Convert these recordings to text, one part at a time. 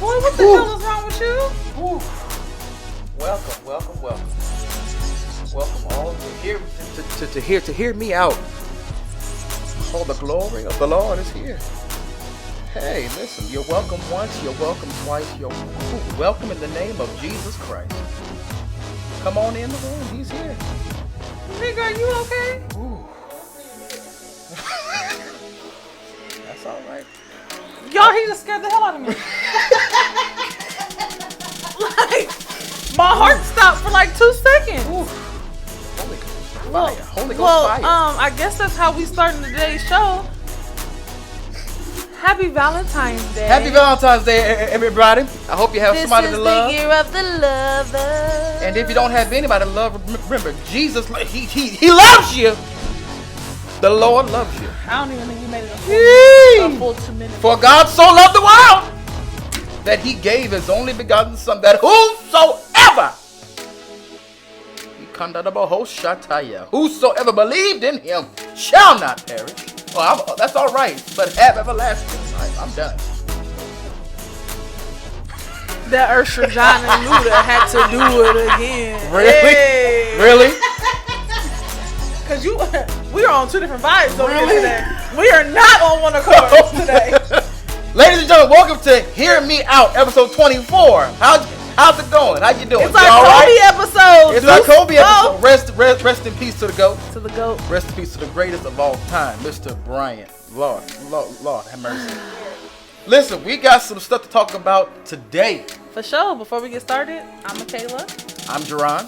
Boy, what the hell is wrong with you? Ooh. Welcome. Welcome all to hear me out. All the glory of the Lord is here. Hey, listen, you're welcome once, you're welcome twice, you're welcome in the name of Jesus Christ. Come on in the room, he's here. Nigga, are you okay? Ooh. That's all right. Y'all, he just scared the hell out of me. Like, my heart stopped for like 2 seconds. Ooh. Holy Ghost fire. I guess that's how we starting today's show. Happy Valentine's Day. Happy Valentine's Day, everybody. I hope you have somebody to love. This is the year of the lover. And if you don't have anybody to love, remember, Jesus, he loves you. The Lord loves you. I don't even think you made it a full 2 minutes. For God so loved the world that he gave his only begotten son, that whosoever believed in him shall not perish. Well, that's all right, but have everlasting life. I'm done. That Ursher, John, and Luda had to do it again. Really? Hey. Really? Because we are on two different vibes over here today. We are not on one accord today. Ladies and gentlemen, welcome to Hear Me Out, episode 24. How's it going? How you doing? It's our Kobe episode. It's our Kobe episode. Rest in peace to the GOAT. To the GOAT. Rest in peace to the greatest of all time, Mr. Bryant. Lord, have mercy. Listen, we got some stuff to talk about today. For sure. Before we get started, I'm Michaela. I'm Jerron.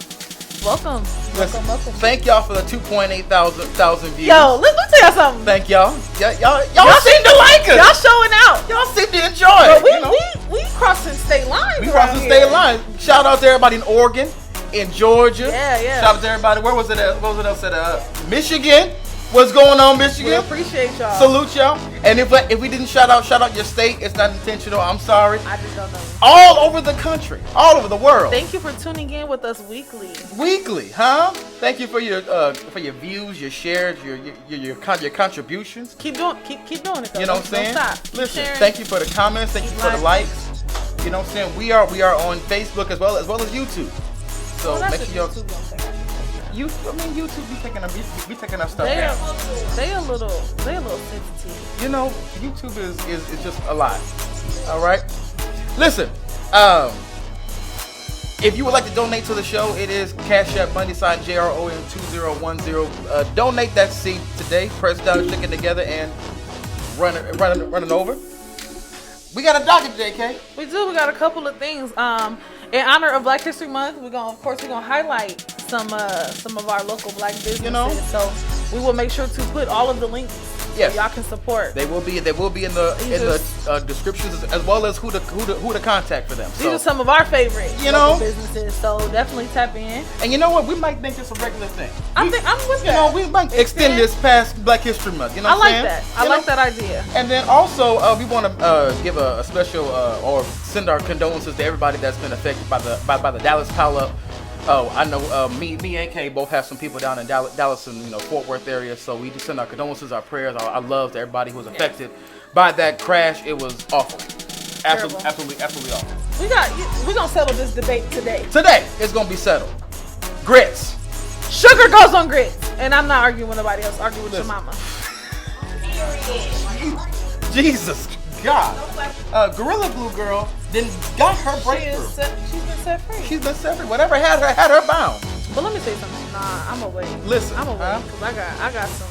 Welcome. Listen, Welcome. Thank y'all for the 2.8 thousand views. Yo, let me tell you something. Thank y'all. Y'all seem to like us. Y'all showing out. Y'all seem to enjoy But it. we crossing state lines. We crossing state lines. Shout out to everybody in Oregon, in Georgia. Yeah. Shout out to everybody. Where was it at? What was it else at? Michigan. What's going on, Michigan? We appreciate y'all. Salute y'all. And if we didn't shout out your state. It's not intentional. I'm sorry. I just don't know. All over the country, all over the world. Thank you for tuning in with us weekly. Weekly, huh? Thank you for your views, your shares, your contributions. Keep doing it. Though. You know what I'm saying? Don't stop. Keep Listen, sharing. thank you for the comments. Thank you for the likes. You know what I'm saying? We are on Facebook as well as YouTube. So make sure y'all. YouTube be taking our stuff down. They a little sensitive. You know, YouTube is just a lot. All right. Listen, if you would like to donate to the show, it is Cash App Money sign JRON2010. Donate that seed today. Press down, stick it together, and run it over. We got a docket today, Kay. We do. We got a couple of things. In honor of Black History Month, we're gonna highlight some of our local black businesses. You know? So we will make sure to put all of the links so y'all can support. They will be in the descriptions as well as who to contact for them. These are some of our favorite local businesses. So definitely tap in. And you know what? We might make this a regular thing. I'm with that. You know, we might extend this past Black History Month. You know what I'm saying? I like that idea. And then also we want to give a special or send our condolences to everybody that's been affected by the Dallas pileup. Oh, I know. Me and Kay both have some people down in Dallas and Fort Worth area. So we just send our condolences, our prayers, our love to everybody who was affected by that crash. It was awful, absolutely awful. We're gonna settle this debate today. Today it's gonna be settled. Grits. Sugar goes on grits, and I'm not arguing with nobody else. Argue with your mama. Jesus God. Gorilla Glue Girl got her breakthrough. She's been set free. She's been set free. Whatever had her bound. But let me say something. Nah, I'm away. Listen, I'm away because I got some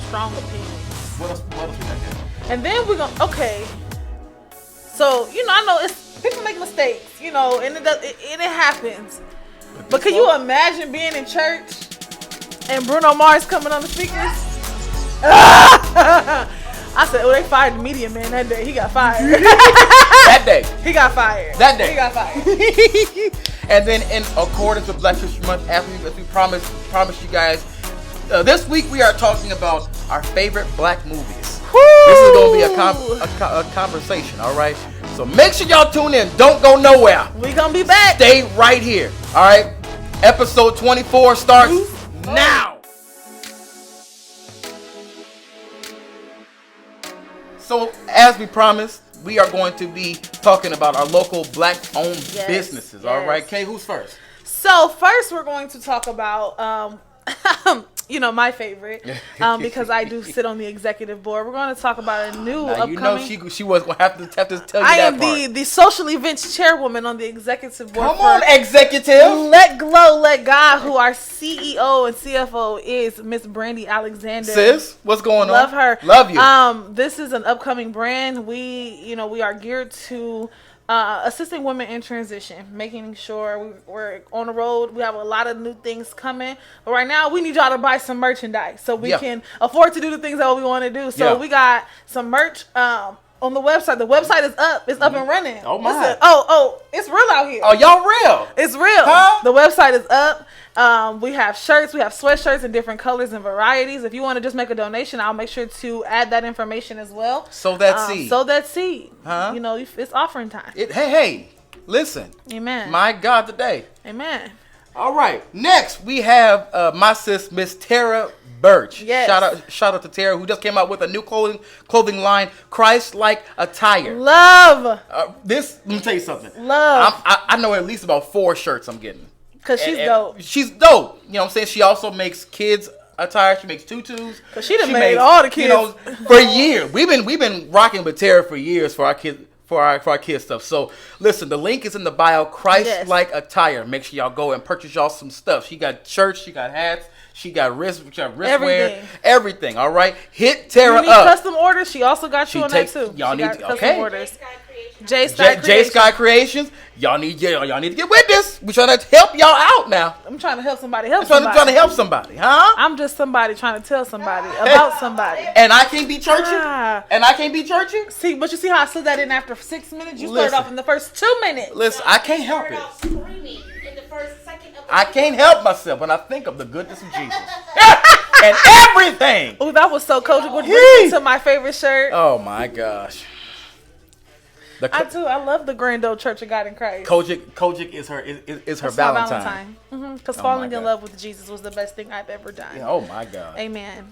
strong opinions. What else we got here? And then we're gonna So I know people make mistakes, and it happens. But can you imagine being in church and Bruno Mars coming on the speakers? I said, they fired the media man that day. He got fired. That day. He got fired. That day. He got fired. And then in accordance with Black History Month, as we promised you guys, this week we are talking about our favorite black movies. Woo! This is going to be a conversation, all right? So make sure y'all tune in. Don't go nowhere. We going to be back. Stay right here, all right? Episode 24 starts now. So, as we promised, we are going to be talking about our local black-owned businesses. All right, Kay, who's first? So first, we're going to talk about, my favorite, because I do sit on the executive board. We're going to talk about a new upcoming. You know she was going to have to tell you that I am part. the social events chairwoman on the executive board. Come on, executive. Let Glow, Let God, who our CEO and CFO is Miss Brandee Alexander. Sis, what's going on? Love her. Love you. This is an upcoming brand. We are geared to assisting women in transition, making sure we're on the road. We have a lot of new things coming, but right now we need y'all to buy some merchandise so we can afford to do the things that we want to do. So we got some merch on the website. The website is up. It's up and running. Oh my! It's real out here. Oh, y'all real? It's real. Huh? The website is up. We have shirts, we have sweatshirts in different colors and varieties. If you want to just make a donation, I'll make sure to add that information as well. Sow that seed. Sow that seed. Huh? It's offering time. Hey, listen. Amen. My God, today. Amen. All right. Next, we have my sis, Miss Tara Birch. Yes. Shout out to Tara, who just came out with a new clothing line, Christ-like Attire. Love. Let me tell you something. Love. I know at least about 4 shirts I'm getting. Because she's dope. She's dope. You know what I'm saying? She also makes kids attire. She makes tutus. Because she done made all the kids. For years. We've been rocking with Tara for years for our kids. For our kids stuff. So listen, the link is in the bio. Christ-like Attire. Make sure y'all go and purchase y'all some stuff. She got shirts. She got hats. She got wristwear. Everything. All right. Hit Tara up. You need custom orders. She also got you on that too. Y'all need custom orders. J Sky Creations. Y'all need to get with this. We trying to help y'all out now. I'm trying to help somebody. Trying to help somebody, huh? I'm just somebody trying to tell somebody about somebody. And I can't be churchy. See, but you see how I slid that in after 6 minutes? You started off in the first 2 minutes. Listen, I can't help it. I can't help myself when I think of the goodness of Jesus and everything. Oh, that was so Kojic. Which brings me to my favorite shirt. Oh my gosh. I love the Grand Old Church of God in Christ. Kojic is her Valentine. Because falling in love with Jesus was the best thing I've ever done. Yeah, oh my God. Amen.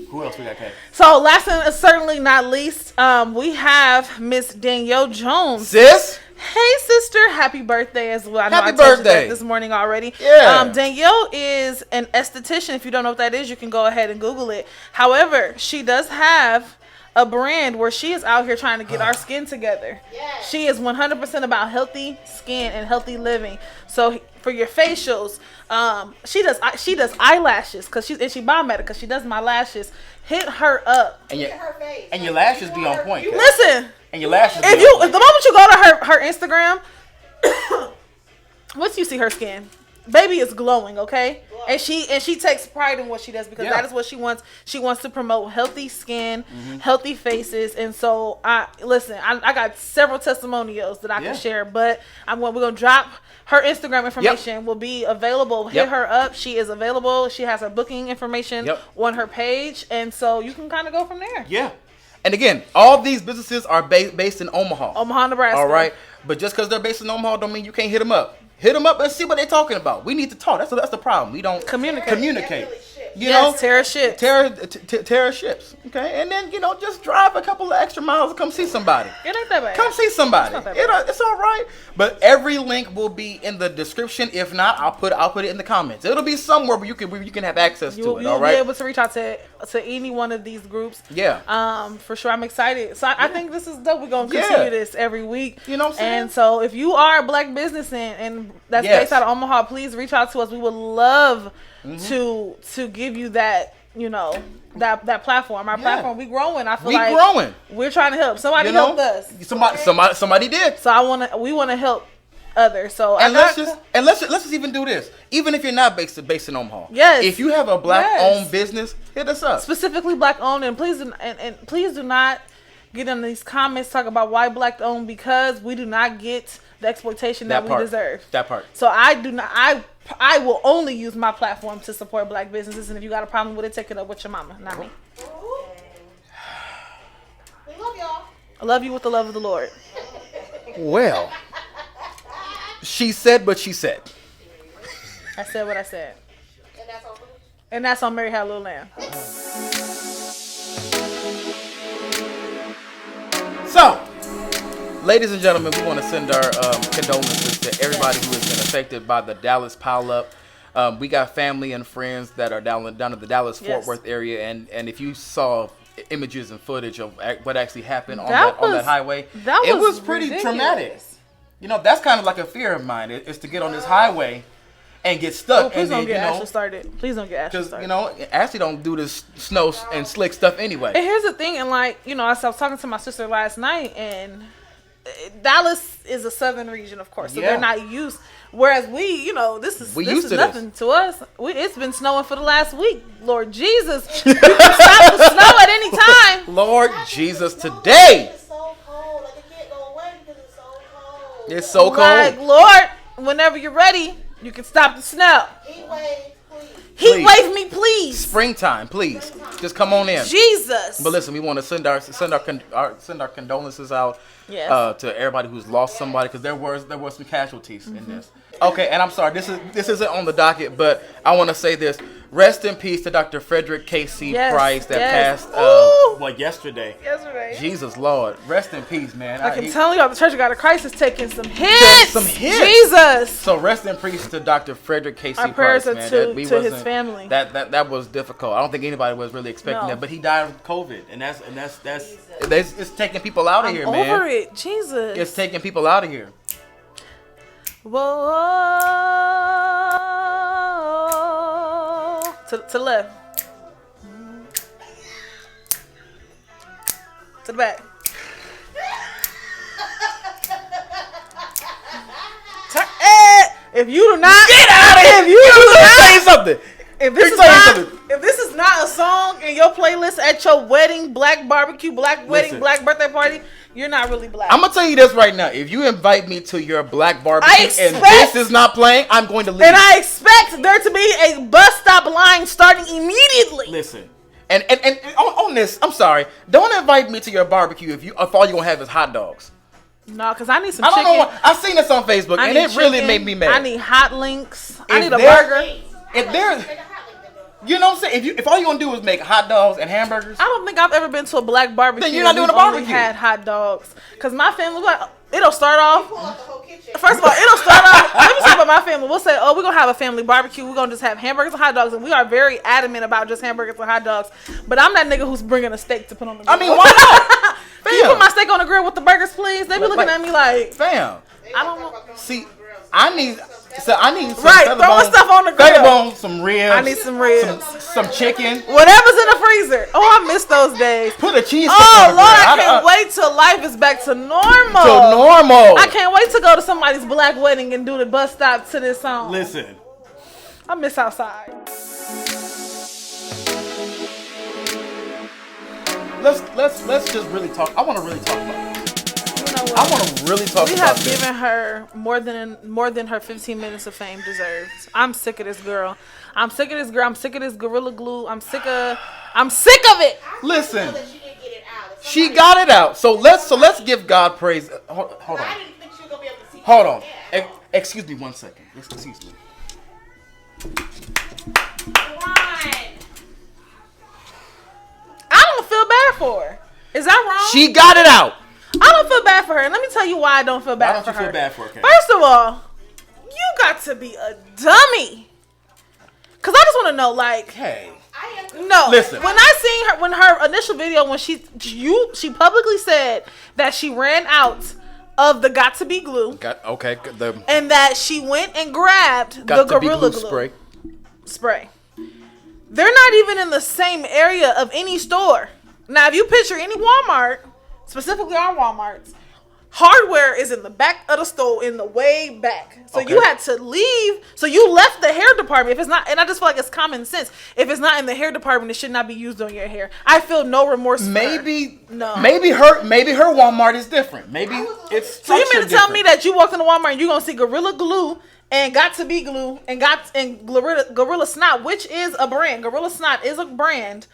Who else we got, Kay? So last and certainly not least, we have Miss Daniele Jones. Sis. Hey sister, happy birthday as well. Happy birthday this morning already. Yeah. Daniele is an esthetician. If you don't know what that is, you can go ahead and Google it. However, she does have a brand where she is out here trying to get our skin together. Yes. She is 100% about healthy skin and healthy living. So for your facials, she does eyelashes because she biomedical because she does my lashes. Hit her up. And your lashes be on point. Listen. And your lashes. If the moment you go to her Instagram, once you see her skin, baby is glowing, okay? And she takes pride in what she does because that is what she wants. She wants to promote healthy skin, healthy faces, and so I got several testimonials that I can share, but we're gonna drop her Instagram information will be available. Hit her up. She is available. She has her booking information on her page, and so you can kind of go from there. Yeah. And again, all these businesses are based in Omaha, Nebraska. All right, but just because they're based in Omaha, don't mean you can't hit them up. Hit them up and see what they're talking about. We need to talk. That's the problem. We don't communicate. You know, Tara ships. Tara ships. Okay, and then just drive a couple of extra miles to come see somebody. It ain't that bad. Come see somebody. It's all right. But every link will be in the description. If not, I'll put it in the comments. It'll be somewhere where you can have access to it. You'll be able to reach out to any one of these groups. Yeah. For sure. I'm excited. So I think this is dope. We're gonna continue this every week. You know what I'm saying? And so if you are a black business and that's based out of Omaha, please reach out to us. We would love to give you that, that platform. Our platform, we growing. I feel like growing. We're trying to help. Somebody helped us. Somebody did. So we want to help others. So let's just even do this. Even if you're not based in Omaha. Yes. If you have a black owned business, hit us up. Specifically black owned, and please do not get in these comments talk about why black owned, because we do not get the exploitation that we deserve. That part. So I will only use my platform to support black businesses, and if you got a problem with it, take it up with your mama, not me. We love y'all. I love you with the love of the Lord. Well, she said what she said. I said what I said. And that's all. And that's on Mary Had a Little Lamb. So, Ladies and gentlemen, we want to send our condolences to everybody who has been affected by the Dallas pileup. We got family and friends that are down at the Dallas-Fort Worth area, and if you saw images and footage of what actually happened on that highway, it was pretty traumatic. You know, that's kind of like a fear of mine, is to get on this highway and get stuck. Please don't get Ashley started. Please don't get Ashley started. Because, you know, Ashley don't do this snow and slick stuff anyway. And here's the thing, and like, you know, I was talking to my sister last night, and Dallas is a southern region, of course, so they're not used. Whereas we, you know, this is nothing to us. It's been snowing for the last week. Lord Jesus, you can stop the snow at any time. Lord Jesus, today. It's so cold. Like, it can't go away because it's so cold. It's so cold. Like, Lord, whenever you're ready, you can stop the snow. Heat wave, please. Heat wave me, please. Springtime, please. Just come on in. Jesus. But listen, we want to send our condolences out to everybody who's lost somebody, because there were some casualties in this. Okay, and I'm sorry, this isn't on the docket, but I want to say this. Rest in peace to Dr. Frederick K.C. Price that passed yesterday. Jesus Lord, rest in peace, man. I'm telling y'all, the Church of God of Christ is taking some hits. Jesus. So rest in peace to Dr. Frederick K.C. Price. Our prayers are man. to his family. That was difficult. I don't think anybody was really expecting that, but he died of COVID, and that's it's taking people out of here, man. Over it, Jesus. It's taking people out of here. Whoa. To the left. To the back. If you do not get out of here, if you do not say something. If this is not a song in your playlist at your wedding, black barbecue, black wedding, black birthday party, you're not really black. I'm gonna tell you this right now. If you invite me to your black barbecue and this is not playing, I'm going to leave. And I expect there to be a bus stop line starting immediately. Listen. And on this, I'm sorry. Don't invite me to your barbecue if all you're gonna have is hot dogs. No, because I need some chicken. I don't know. I've seen this on Facebook, and it really made me mad. I need hot links. I need a burger. If there's, you know what I'm saying? If all you gonna do is make hot dogs and hamburgers, I don't think I've ever been to a black barbecue. Then you're not doing a barbecue. Only had hot dogs, cause my family, it'll start off. First of all, it'll start off. Let me talk about my family. We'll say, we're gonna have a family barbecue. We're gonna just have hamburgers and hot dogs, and we are very adamant about just hamburgers and hot dogs. But I'm that nigga who's bringing a steak to put on the grill. I mean, why not? Can you put my steak on the grill with the burgers, please? They be looking at me like, fam. I don't know. See, I need some right. Throw my stuff on the grill. Feather bone, some ribs. I need some ribs. Some chicken. Whatever's in the freezer. Oh, I miss those days. Put a cheese. Oh Lord, I can't wait till life is back to normal. I can't wait to go to somebody's black wedding and do the bus stop to this song. Listen, I miss outside. Let's just really talk. I want to really talk about this. I want to really talk about this. We have given her more than her 15 minutes of fame deserves. I'm sick of this girl. I'm sick of this Gorilla Glue. I'm sick of it. Listen, she got it out. So let's give God praise. Hold on. I didn't think she was gonna be able to see. Hold on. Excuse me 1 second. Excuse me. I don't feel bad for her. Is that wrong? She got it out. I don't feel bad for her. And let me tell you why I don't feel bad for her. Why don't you feel bad for her, Kay? First of all, you got to be a dummy. Because I just want to know, like... Hey. No. Listen. When I seen her initial video, when she publicly said that she ran out of the Got To Be glue. And that she went and grabbed the Gorilla Glue. Spray. They're not even in the same area of any store. Now, if you picture any Walmart, specifically our Walmarts, hardware is in the back of the store, in the way back. So you had to leave. So you left the hair department. If it's not, and I just feel like it's common sense. If it's not in the hair department, it should not be used on your hair. I feel no remorse. Maybe her Walmart is different. Maybe it's. So you mean to tell me that you walked into Walmart and you're gonna see Gorilla Glue and Got To Be glue and Gorilla Snot, which is a brand. Gorilla Snot is a brand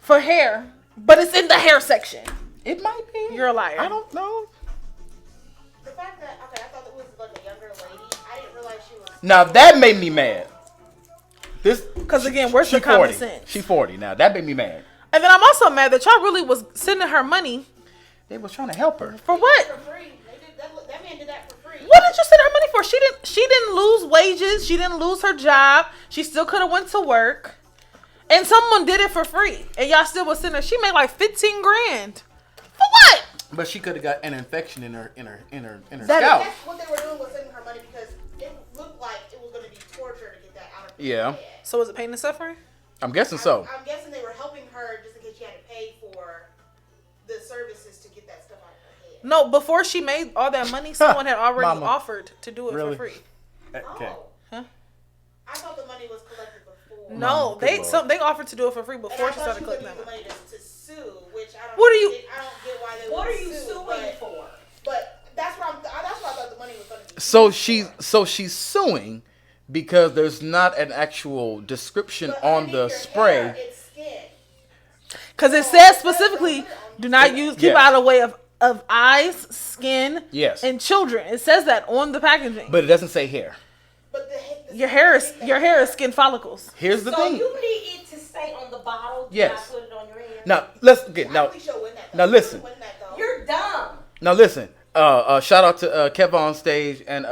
for hair, but it's in the hair section. It might be. You're a liar. I don't know. The fact that I thought it was like a younger lady. I didn't realize she was. Now that made me mad. Because again, where's the common sense? She's 40 now. That made me mad. And then I'm also mad that y'all really was sending her money. They was trying to help her. For what? For free. They What did you send her money for? She didn't lose wages. She didn't lose her job. She still could have went to work. And someone did it for free. And y'all still was sending her. She made like 15 grand. For what? But she could have got an infection in her scalp. That's what they were doing was sending her money because it looked like it was going to be torture to get that out of her head. So was it pain and suffering? I'm guessing so. I'm guessing they were helping her just in case she had to pay for the services to get that stuff out of her head. No, before she made all that money, someone had already offered to do it for free. Okay. Huh? I thought the money was collected before. No, they offered to do it for free before she started collecting that money. money. To sue, which I don't. What are you? I don't get why they. What would are you sue, suing for? But that's what that's why I thought the money was going to be. So she's suing because there's not an actual description on the spray. Hair, it's skin. Because it says specifically, do not use, keep out of the way of eyes, skin, and children. It says that on the packaging. But it doesn't say hair. But your hair is skin follicles. Here's the thing. So you need it to stay on the bottle. Yes. Not put it on your head. Now let's get now listen. You're dumb. Now listen. Shout out to Kev on stage and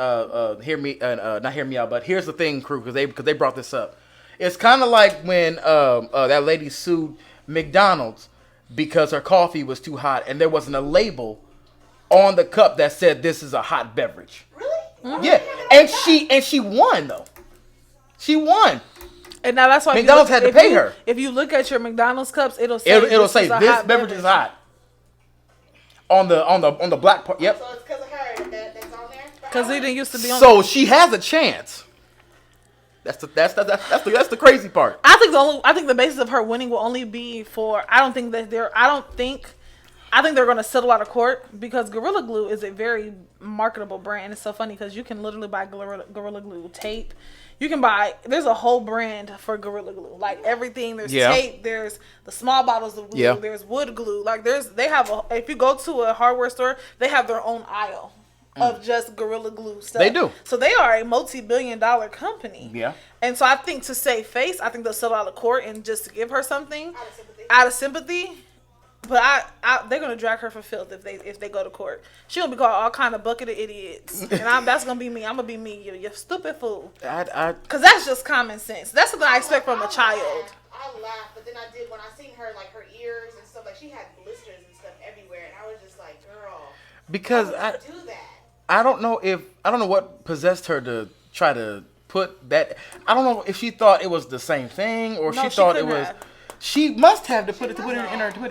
hear me not hear me out, but here's the thing, crew, because they brought this up. It's kind of like when that lady sued McDonald's because her coffee was too hot and there wasn't a label on the cup that said this is a hot beverage. Really? Mm-hmm. Yeah, and she won though. She won. And now that's why McDonald's had to pay her. If you look at your McDonald's cups, it'll say this beverage is hot. On the black part, yep. So it's because of her that's on there. Because he didn't used to be on. So she has a chance. That's the crazy part. I think the basis of her winning will only be for. I think they're going to settle out of court because Gorilla Glue is a very marketable brand. It's so funny because you can literally buy Gorilla Glue tape. You can buy. There's a whole brand for Gorilla Glue. Like everything. There's tape. There's the small bottles of glue. Yeah. There's wood glue. Like if you go to a hardware store, they have their own aisle of just Gorilla Glue stuff. They do. So they are a multi-billion-dollar company. Yeah. And so I think to save face, I think they'll settle out of court and just to give her something out of sympathy. But they're gonna drag her for filth if they go to court. She gonna be called all kind of bucket of idiots, and that's gonna be me. I'm gonna be me. You stupid fool. Cause that's just common sense. That's what I expect from a child. I laughed, but then I did when I seen her like her ears and stuff. Like she had blisters and stuff everywhere, and I was just like, girl. Because I do that. I don't know what possessed her to try to put that. I don't know if she thought it was the same thing or she thought it was. She must have to put it in her hand.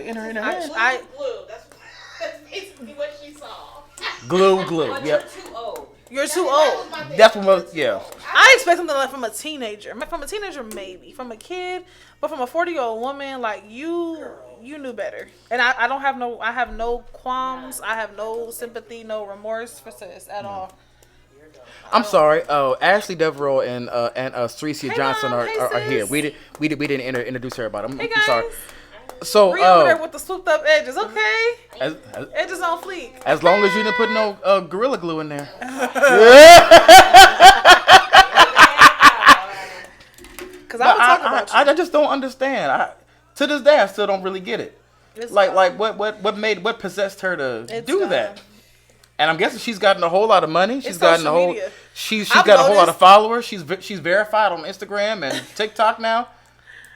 Glue. That's basically what she saw. Glue. But Yep. you're too old. You're too old. That's what most. Yeah. I expect something like from a teenager. From a teenager, maybe. From a kid, but from a 40-year-old woman, like you knew better. And I have no qualms. I have no sympathy, no remorse for sis at all. I'm sorry. Ashley Devereaux and Strecia Johnson are here. We didn't introduce her about them. Hey I'm guys. sorry. So Bree over there with the swooped up edges, okay? Edges on fleek. As long as you didn't put no Gorilla Glue in there. Because I just don't understand. To this day, I still don't really get it. What possessed her to do that? And I'm guessing she's gotten a whole lot of money. She's gotten a whole. She's got a whole lot of followers. She's verified on Instagram and TikTok now.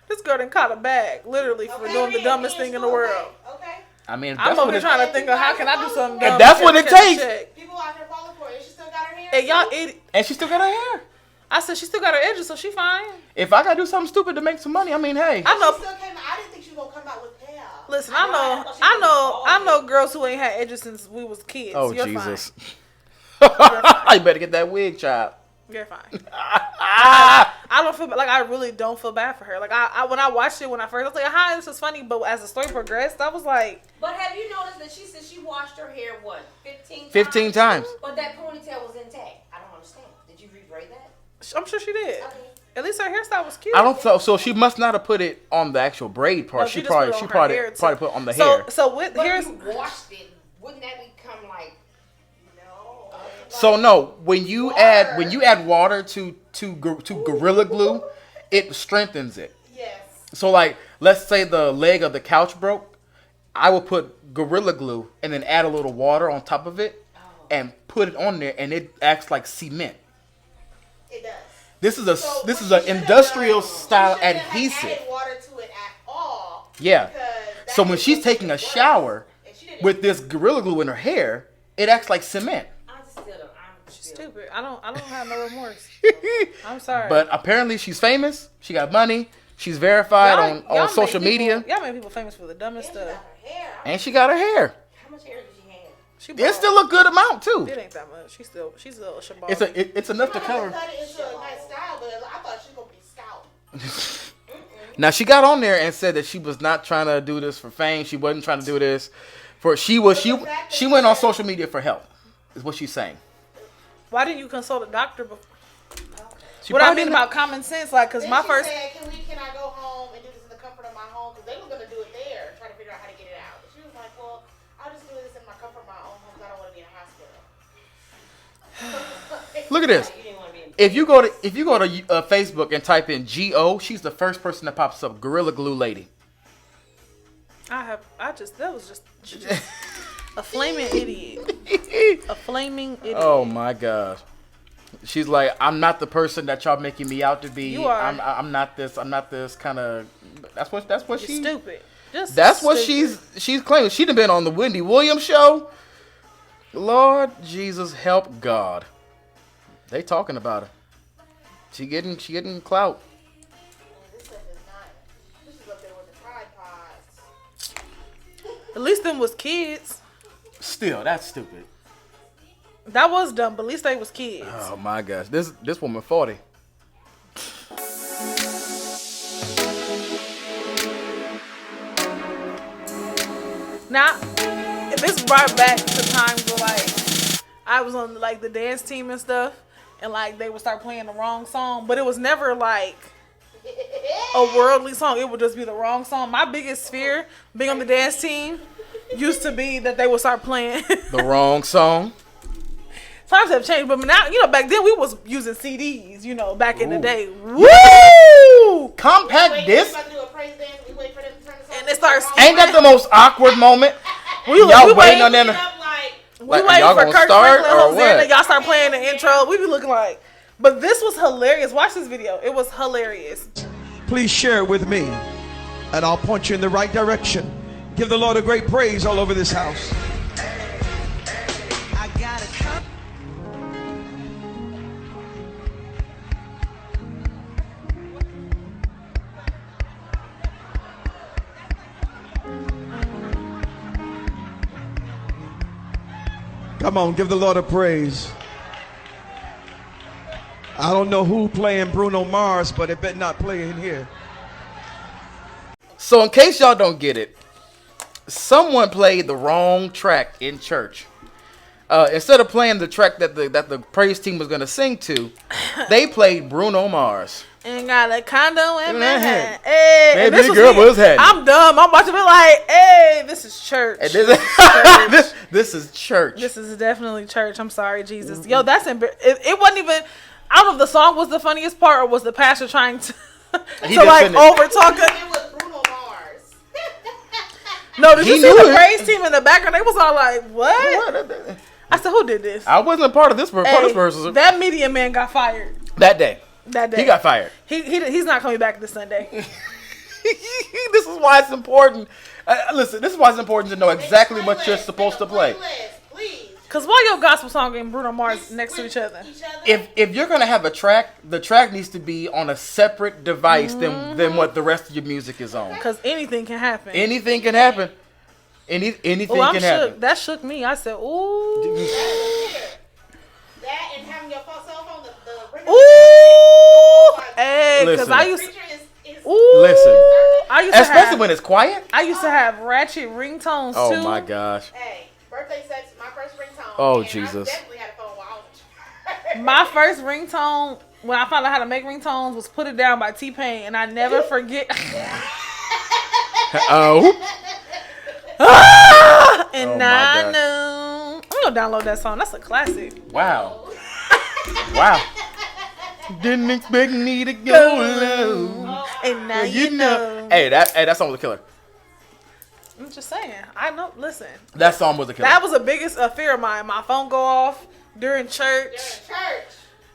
This girl done caught a bag, literally, for doing the dumbest thing in the world. Okay. I mean, I'm over here trying to think of how can I do something dumb. And that's what it takes. People out here falling for it. She still got her hair. And y'all idiot. And she still got her hair. I said she still got her edges, so she fine. If I gotta do something stupid to make some money, I mean, hey. I know. I didn't think she was gonna come out with hair. Listen, I know girls who ain't had edges since we was kids. Oh, You're Jesus. Fine. I better get that wig chopped. You're fine. I don't feel like I really don't feel bad for her. Like I when I watched it when I first, I was like, "Hi, this is funny." But as the story progressed, I was like, "But have you noticed that she said she washed her hair 15 times? But that ponytail was intact. I don't understand. Did you rebraid that? I'm sure she did. Okay. At least her hairstyle was cute. I don't. So she must not have put it on the actual braid part. No, she just probably put put on the hair. So with But here's if you washed it, wouldn't that become like? No. So no, when you add water to Gorilla Glue, it strengthens it. Yes. So like, let's say the leg of the couch broke, I will put Gorilla Glue and then add a little water on top of it, and put it on there, and it acts like cement. It does. This is So this is what an she should've industrial done, style she shouldn't have adhesive. added water to it at all. Yeah. because So that when is she's what taking a works. shower And she didn't- with this Gorilla Glue in her hair, it acts like cement. Stupid. I don't have no remorse. I'm sorry. But apparently she's famous. She got money. She's verified Y'all on make social people- media, Y'all make people famous for the dumbest And she got stuff. her hair. and she got her hair. How much hair did she have? She It's bald. still a good amount too. It ain't that much. She's still a shabab. It's enough to I tried cover. cut it into a nice style, but I thought she was gonna be scalped. Now she got on there and said that she was not trying to do this for fame. She wasn't trying to do this for she went on social media for help. Is what she's saying. Why didn't you consult a doctor before? She What I probably mean didn't- about common sense, like, cause Then my she first. said, can I go home and do this in the comfort of my home? Because they were gonna do it there, trying to figure out how to get it out. But she was like, well, I'll just do this in my comfort of my own home because I don't want to be in a hospital. Look at this. You didn't want to be in If you go to Facebook and type in GO, she's the first person that pops up. Gorilla Glue Lady. That was just a flaming idiot. A flaming idiot. Oh my gosh. She's like, I'm not the person that y'all making me out to be. You are. I'm not this kind of. That's what You're she. stupid. Just That's what stupid. she's claiming. She done been on the Wendy Williams show. Lord Jesus, help God. They talking about her. She getting clout. This stuff is not. This is up there with the tripods. At least them was kids. Still, that's stupid. That was dumb, but at least they was kids. Oh my gosh, this woman 40. Now, if it's brought back to times where like I was on like the dance team and stuff, and like they would start playing the wrong song, but it was never like a worldly song. It would just be the wrong song. My biggest fear being on the dance team used to be that they would start playing. The wrong song. Times have changed, but now back then we was using CDs. Back in the Ooh. day. Woo! Compact disc. About to do a praise dance. We wait for them to turn the song. And it starts Ain't that the most awkward moment? We Y'all waiting waiting on them. Up like, We Like, waiting y'all for gonna Kirk start Franklin, or Hosanna. what? Y'all start playing the intro. We be looking like, but this was hilarious. Watch this video. It was hilarious. Please share it with me, and I'll point you in the right direction. Give the Lord a great praise all over this house. Come on, give the Lord a praise. I don't know who playing Bruno Mars, but it better not play in here. So in case y'all don't get it, someone played the wrong track in church. Instead of playing the track that the praise team was gonna sing to, they played Bruno Mars. And got a condo in In Manhattan. Manhattan. Hey, Baby, and this girl me. was happening. I'm dumb. I'm watching it like, hey, this is church. And this is church. This is definitely church. I'm sorry, Jesus. Yo, that's it wasn't even. I don't know if the song was the funniest part or was the pastor trying to He to like just over talk it. it was Bruno Mars. No, did He you see knew the it. praise team in the background? They was all like, what? I said, who did this? I wasn't a part of this Hey, rehearsal that media man got fired that day. that day. He got fired. He's not coming back this Sunday. This is why it's important. Listen, this is why it's important to know exactly what you're supposed to play. Playlist, please. Cause why your gospel song and Bruno Mars next to each other? If you're gonna have a track, the track needs to be on a separate device than what the rest of your music is on. Cause anything can happen. Anything can happen. Anything Oh, I'm can shook. happen. That shook me. I said, ooh, That and having your cell phone, the ringer. ooh, hey, cause Listen. I used, Picture is ooh, Listen. I used to Especially have, when it's quiet. I used to have ratchet ringtones Oh too. my gosh. Hey, birthday sex, my first ringtone. Oh, and Jesus. I definitely had a phone while I was My first ringtone, when I found out how to make ringtones, was "Put It Down" by T-Pain, and I never forget. Oh. And Oh, my I God. know. I'm gonna download that song. That's a classic. Wow. Wow. Didn't expect me to go low. And now You know. Hey, that song was a killer. I'm just saying. I know. Listen. That song was a killer. That was the biggest fear of mine. My phone go off during church.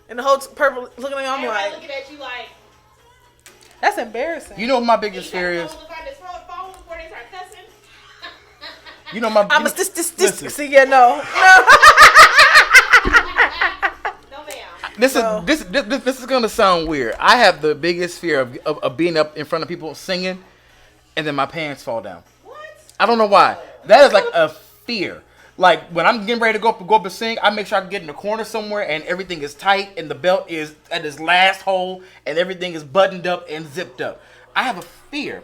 And the whole purple looking at me. I'm like, looking at you like. That's embarrassing. You know what my biggest fear is? You know my. I'm a listen. See, yeah, no. This is gonna sound weird. I have the biggest fear of being up in front of people singing, and then my pants fall down. What? I don't know why. That is like a fear. Like when I'm getting ready to go up and sing, I make sure I can get in the corner somewhere and everything is tight and the belt is at its last hole and everything is buttoned up and zipped up. I have a fear.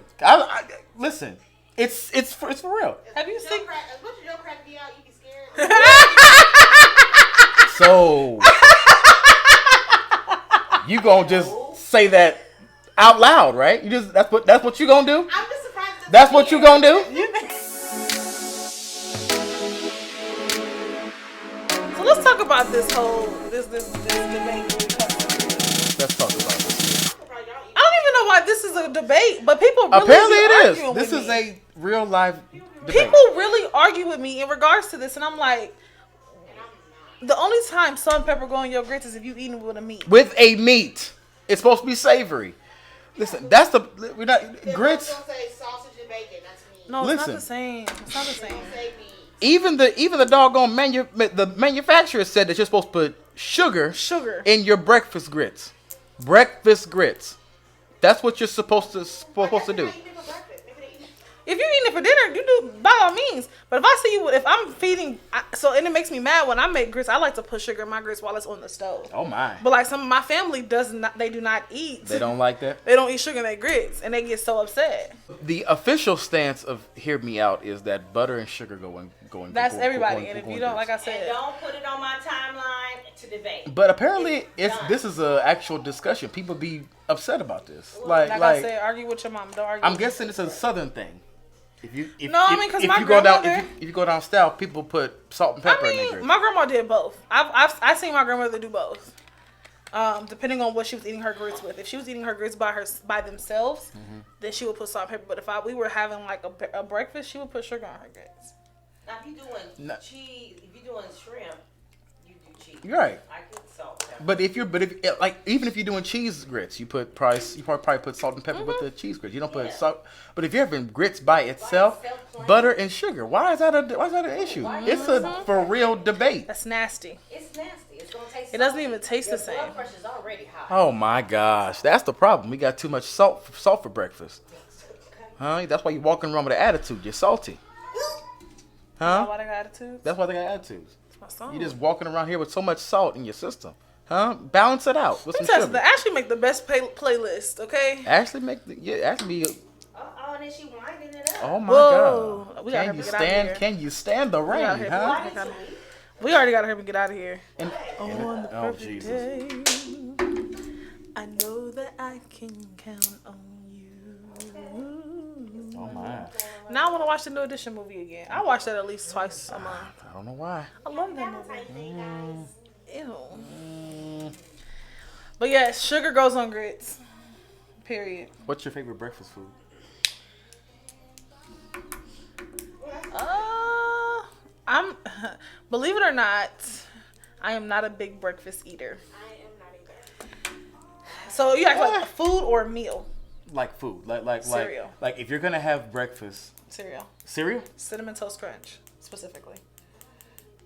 Listen, it's for real. Have you seen? As much as your crack me out, you be scared. So you gonna just say that out loud, right? You just that's what you gonna do? I'm just surprised. That's what you gonna do? So let's talk about this whole this debate. Let's talk about this. I don't even know why this is a debate, but people really Apparently be it arguing is. This with is me. a real live debate. People really argue with me in regards to this, and I'm like, the only time salt and pepper go in your grits is if you eating it with a meat. With a meat. It's supposed to be savory. Listen, that's the we're not grits. Don't say sausage and bacon. That's meat. No, it's Listen. not the same. It's not the same. Say meat. Even the doggone the manufacturer said that you're supposed to put sugar in your breakfast grits. Breakfast grits. That's what you're supposed to do. If you're eating it for dinner, you do by all means. But if I see you, if I'm feeding, and it makes me mad when I make grits. I like to put sugar in my grits while it's on the stove. Oh my! But like some of my family does not, they do not eat. They don't like that. They don't eat sugar in their grits, and they get so upset. The official stance of Hear Me Out is that butter and sugar going. That's everybody, and if you don't, like I said, And don't put it on my timeline to debate. But apparently, It's this is an actual discussion. People be upset about this. like I said, argue with your mom. Don't argue. I'm guessing it's a Southern thing. If you go down south, people put salt and pepper in their grits. My grandma did both. I've seen my grandmother do both. Depending on what she was eating her grits with. If she was eating her grits by themselves, then she would put salt and pepper. But if we were having like a breakfast, she would put sugar on her grits. Now, if you're doing cheese, if you're doing shrimp, you do cheese. You're right. I get salt. Pepper. But even if you're doing cheese grits, you probably put salt and pepper with the cheese grits. You don't put salt. But if you're having grits by itself, butter and sugar, why is that an issue? It's a for real debate. That's nasty. It's nasty. It's gonna taste. It doesn't even taste the same. Your blood pressure's already high. Oh my gosh, that's the problem. We got too much salt for breakfast. Huh? That's why you're walking around with an attitude. You're salty. Huh? Why they got attitudes? That's why they got attitudes. That's my song. You're just walking around here with so much salt in your system. Huh? Balance it out with some Sometimes sugar. they actually make the best playlist, okay? Ashley and then she winding it up. oh my Whoa. God. We gotta Can you get out of here. stand? Can you stand the rain? out here. Huh? We already got to hurry and get out of here. And, On the perfect Jesus. day, I know that I can count on you. Oh my. Now I want to watch the New Edition movie again. I watch that at least twice a month. I don't know why. I love that movie. Ew. But yeah, sugar goes on grits. Period. What's your favorite breakfast food? I'm believe it or not, I am not a big breakfast eater. I am not either. So you ask like a food or a meal? Like food, like Cereal. like if you're gonna have breakfast, cereal, Cinnamon Toast Crunch specifically.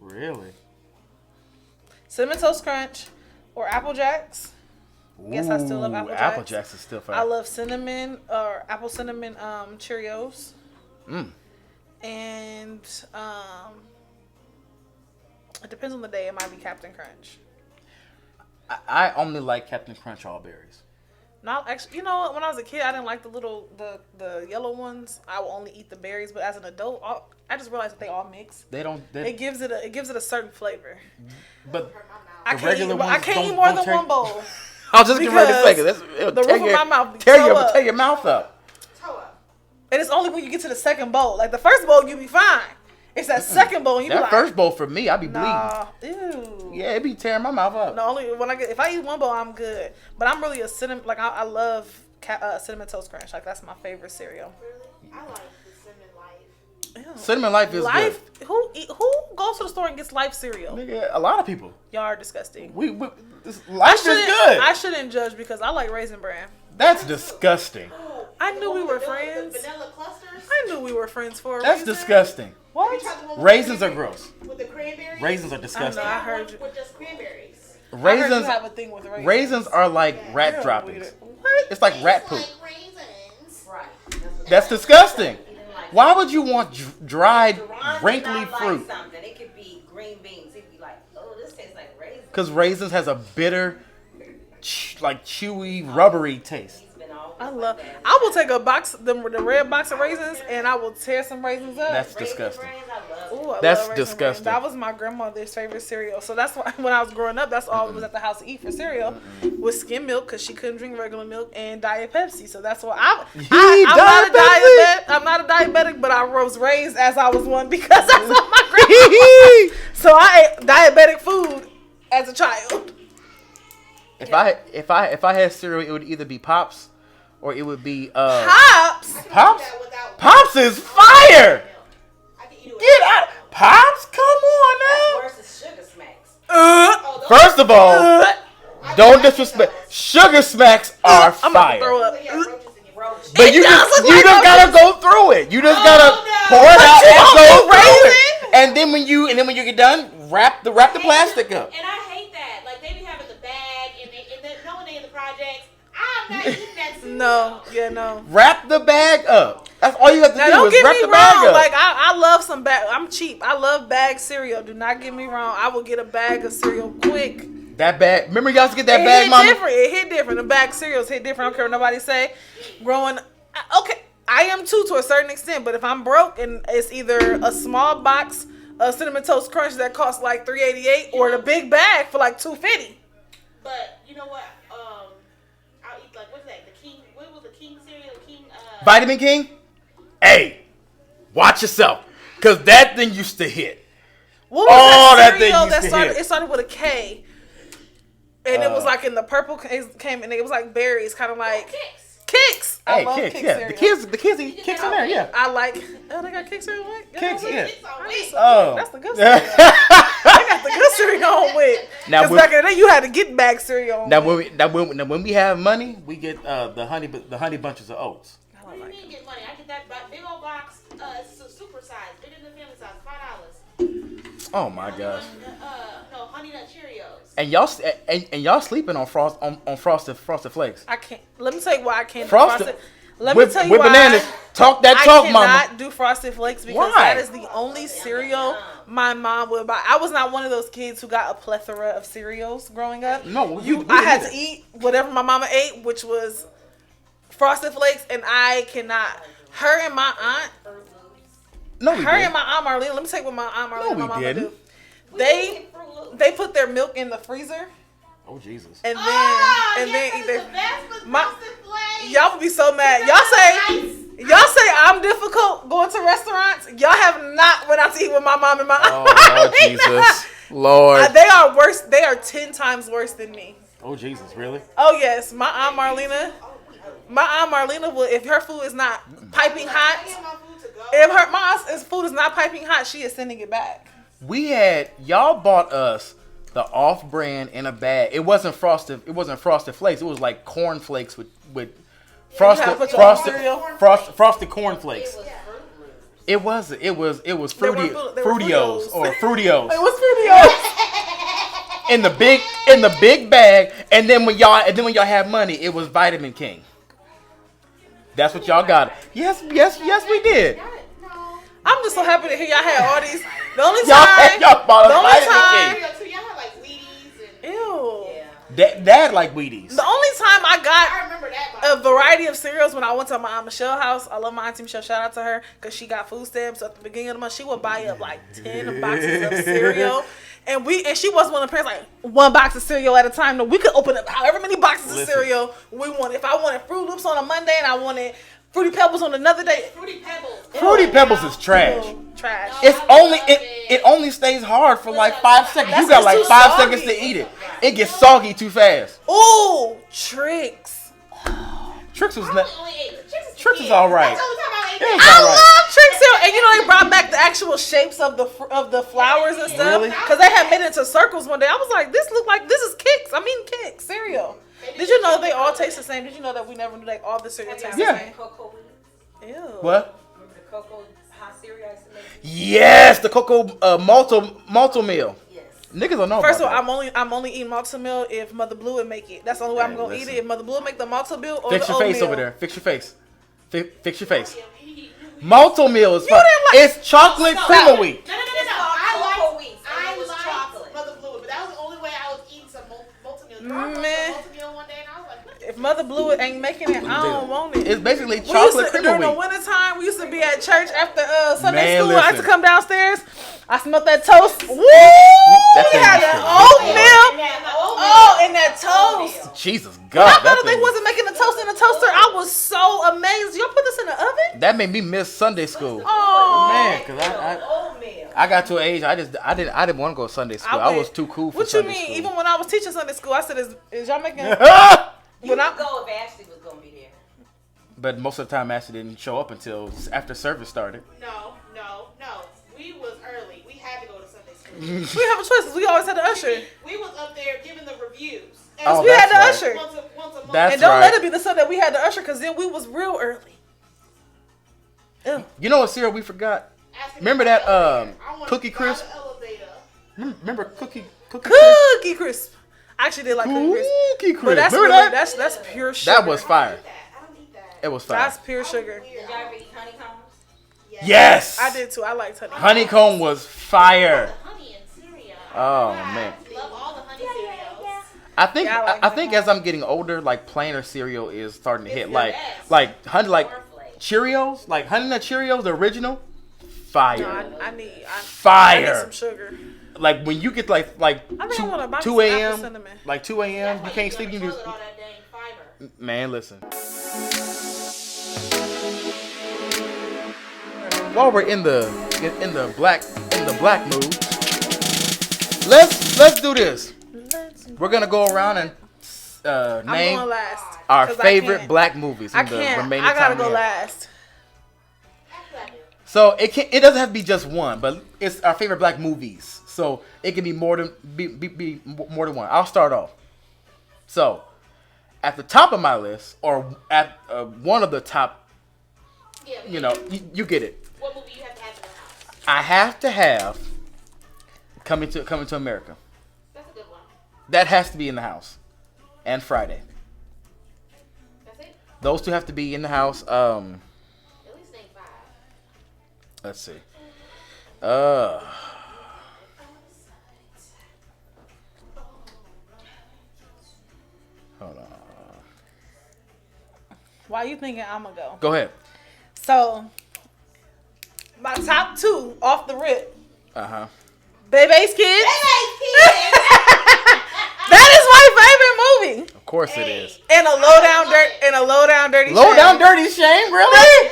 Really? Cinnamon Toast Crunch or Apple Jacks. Yes, I still love Apple Jacks. Apple Jacks is still fine. I love cinnamon or apple cinnamon Cheerios. And it depends on the day. It might be Captain Crunch. I only like Captain Crunch all berries. Not actually, you know what? When I was a kid, I didn't like the yellow ones. I would only eat the berries. But as an adult, I just realized that they all mix. It gives it a certain flavor. But I can't eat more than one bowl. I was just getting ready to say it. The roof of my mouth tear your mouth up. And it's only when you get to the second bowl. Like the first bowl, you be fine. It's that second bowl, you be like. That first bowl for me, I be bleeding. Ew. Yeah, it be tearing my mouth up. No, only when if I eat one bowl, I'm good. But I'm really a cinnamon. Like I love cinnamon toast crunch. Like that's my favorite cereal. Really? I like the cinnamon life. Cinnamon Life is Life. Who goes to the store and gets Life cereal? good. Nigga, a lot of people. Y'all are disgusting. Life is good. I shouldn't judge because I like Raisin Bran. That's disgusting. I knew we were friends. Vanilla clusters. I knew we were friends for a That's reason. disgusting. What? Raisins are gross. With the cranberries. Raisins are I know. disgusting. I heard you. With just cranberries. I heard you Raisins. have a thing with raisins. Raisins are like rat You're droppings. weird. What? It's like rat poop. Like raisins. Right. That's disgusting. Why would you want dried, wrinkly Not like fruit? something. It could be green beans. It could be like, oh, this tastes like raisins. Because raisins has a bitter, like chewy, rubbery taste. He's been always I like love. that. I will take a box, the red box of raisins, and I will tear some raisins up. That's Raisin disgusting. Brands, I love it. Ooh, I That's love Raisin disgusting. Bran. That was my grandmother's favorite cereal. So that's why when I was growing up, that's all I was at the house to eat for cereal was skim milk because she couldn't drink regular milk and Diet Pepsi. So that's why I'm not a diabetic, but I was raised as I was one because that's what my grandma. So I ate diabetic food as a child. If I had cereal, it would either be Pops or it would be Pops. Pops. Without Pops is fire. I can eat it Get out. Pops, come on now. Worse is Sugar Smacks. First of all, don't disrespect. Sugar Smacks are I'm about to throw fire. up. Roaches. But you just gotta go through it. You just gotta pour it out you and won't go do through raisin? it. And then when you get done, wrap the plastic up. And I hate that. Like they be having the bag and then knowing they in the projects. I'm not eating that cereal. No. Wrap the bag up. That's all you have to Now do don't is get wrap me the bag wrong. up. Like I love some bag. I'm cheap. I love bag cereal. Do not get me wrong. I will get a bag of cereal quick. That bag. Remember y'all used to get that It bag, hit mama? different. It hit different. The bag cereals hit different. I don't care what nobody say. Okay, I am too to a certain extent. But if I'm broke and it's either a small box of Cinnamon Toast Crunch that costs like $3.88 or the big bag for like $2.50. But you know what? I'll eat like what's that? The King. What was the King cereal? King. Vitamin King? Hey, watch yourself. Because that thing used to hit. What was that that thing cereal used that to started? hit. It started with a K, and it was like in the purple came, and it was like berries, kind of like Kicks. I Hey, love Kicks, Kicks yeah. cereal. The kids eat Kicks in there, yeah. I like. Oh, they got Kicks cereal. What? Kicks, yeah. Oh, that's the good cereal. They got the good cereal on with. Now, Because back in the day, you had to get bag cereal. Now when we have money, we get the honey bunches of oats. What do you mean get money? I get that big old box. It's super size, bigger than family size, $5. Oh my gosh. No, Honey Nut Cheerios. And y'all sleeping on frosted flakes. I can't. Let me tell you why I can't. Frosted. Do frosted. Let me tell you with why. bananas. Talk that I talk, cannot mama. do Frosted Flakes because Why? that is the only cereal my mom would buy. I was not one of those kids who got a plethora of cereals growing up. No, I had to eat whatever my mama ate, which was Frosted Flakes, and I cannot. Her and my aunt, No, we her didn't. and my aunt Marlene. Let me tell you what my aunt Marlene and my we mama didn't. do. They put their milk in the freezer Oh Jesus. and then eat their. My, Y'all would be so mad. Y'all say I'm difficult going to restaurants. Y'all have not went out to eat with my mom and my aunt. Oh Lord Jesus. Lord. They are worse. They are 10 times worse than me. Oh Jesus, really? Oh yes, my aunt Marlena will. If her food is not piping hot, if my aunt's food is not piping hot, she is sending it back. Y'all bought us the off-brand in a bag. It wasn't frosted flakes. It was like corn flakes with frosted corn flakes. It was fruity Fruitios or Fruitios. It was Fruitios. in the big bag, and then when y'all had money, it was Vitamin King. That's what y'all got. Yes, we did. I'm just so happy to hear y'all had all these. The only Y'all time, bought the us only Vitamin time, King. Y'all had like Wheaties and ew. Dad like Wheaties. The only time I I got remember that. a variety of cereals when I went to my Aunt Michelle's house. I love my Auntie Michelle. Shout out to her because she got food stamps. So at the beginning of the month, she would buy up like 10 boxes of cereal. And she wasn't one of the parents like one box of cereal at a time. No, we could open up however many boxes of cereal we wanted. If I wanted Fruit Loops on a Monday and I wanted Fruity Pebbles on another day. Fruity Pebbles. Fruity Pebbles is trash. Trash. It only stays hard for like 5 seconds. You got like too 5 soggy. seconds to eat it. It gets soggy too fast. Ooh, Tricks. Tricks was I not. only ate. Tricks is all right. That's the only time I ate It was that. all right. love trick cereal, and you know they brought back the actual shapes of the flowers and stuff Really? because they had made it into circles one day. I was like, this is Kix. I mean Kix cereal. Did you know they all taste the same? Did you know that we never knew that all the cereal tastes Yeah. the same? Cocoa Whips? Ew. What? Remember the cocoa hot cereal I used to make? Yes, the cocoa malto meal. Yes. Niggas don't know First of about all, that. I'm only eating malto meal if Mother Blue would make it. That's the only way I'm Hey, gonna listen. eat it. If Mother Blue would make the malto meal or Fix the your face oatmeal. over there. Fix your face. Fix your face. Malto meal is fun. didn't like- It's chocolate cream of wheat. No. It's I called Cocoa liked, Whips, and it was chocolate. Mother Blue, but that was the only way I was eating some multi-meal. Man. Multi-meal one day, and I was like, what? If Mother Blue ain't making it, I don't want it. It's basically We used chocolate to, cream during of the wheat. wintertime, we used to be at church after Sunday Man, school. I used to listen. come downstairs. I smelled that toast. Woo! That We thing had is that good. oatmeal. Oh, and that toast. Jesus I God, thought that that they thing, wasn't making the toast in the toaster. I was so amazed. Y'all put this in the oven? that made me miss Sunday school. Oh, Man, cause Oatmeal. I got to an age I didn't want to go to Sunday school. I went- was too cool for What you Sunday mean? school. Even when I was teaching Sunday school, I said, "Is y'all making?" You When I could go if Ashley was gonna be there. But most of the time, Ashley didn't show up until after service started. No. We was early. We had to go to Sunday school. we have a choice. We always had the usher. We was up there giving the reviews. And Oh, We had the that's usher. once a month. That's And don't right. let it be the Sunday we had the usher, because then we was real early. Ew. You know what cereal we forgot? Asking Remember me that about the elevator. I wanted Cookie to ride Crisp? the elevator. Remember Cookie Crisp? Cookie Crisp. I actually did like Cookie Crisp. Cookie But Crisp. that's Remember really, that? that's pure sugar. That was fire. I don't eat that. It was fire. That's pure sugar. Weird. Did y'all ever eat honeycombs? Yes. I did too. I liked honey. Honeycomb was fire. Honey and cereal. Oh man. Love all the honey cereals. I think Yeah, I like I think as I'm getting older, like plainer cereal is starting to hit. the Like best. like honey, like Cornflakes. Cheerios, like Honey Nut Cheerios, the original, fire, No, I need fire. some sugar. Like when you get like I think I want to buy 2 some apple a.m. cinnamon. like 2 a.m. you can't sleep. You just all that dang fiber. man, listen. While we're in the black mood, let's do this. We're gonna go around and I'm name going last. our 'cause I favorite can't. black movies in I the can't. remaining I gotta time go we have. last. So it doesn't have to be just one, but it's our favorite black movies. So it can be more than be more than one. I'll start off. So at the top of my list, or at one of the top, Yeah, you know, you get it. what movie you have to have in the house? I have to have Coming to America. That's a good one. That has to be in the house, and Friday. That's it. Those two have to be in the house. At least name 5. Let's see. Hold on. Why you thinking I'm gonna go? Go ahead. So my top 2 off the rip. Baby's Kids. That is my favorite movie. Of course it is. And a low down dirty. Low Shame. down dirty shame, really?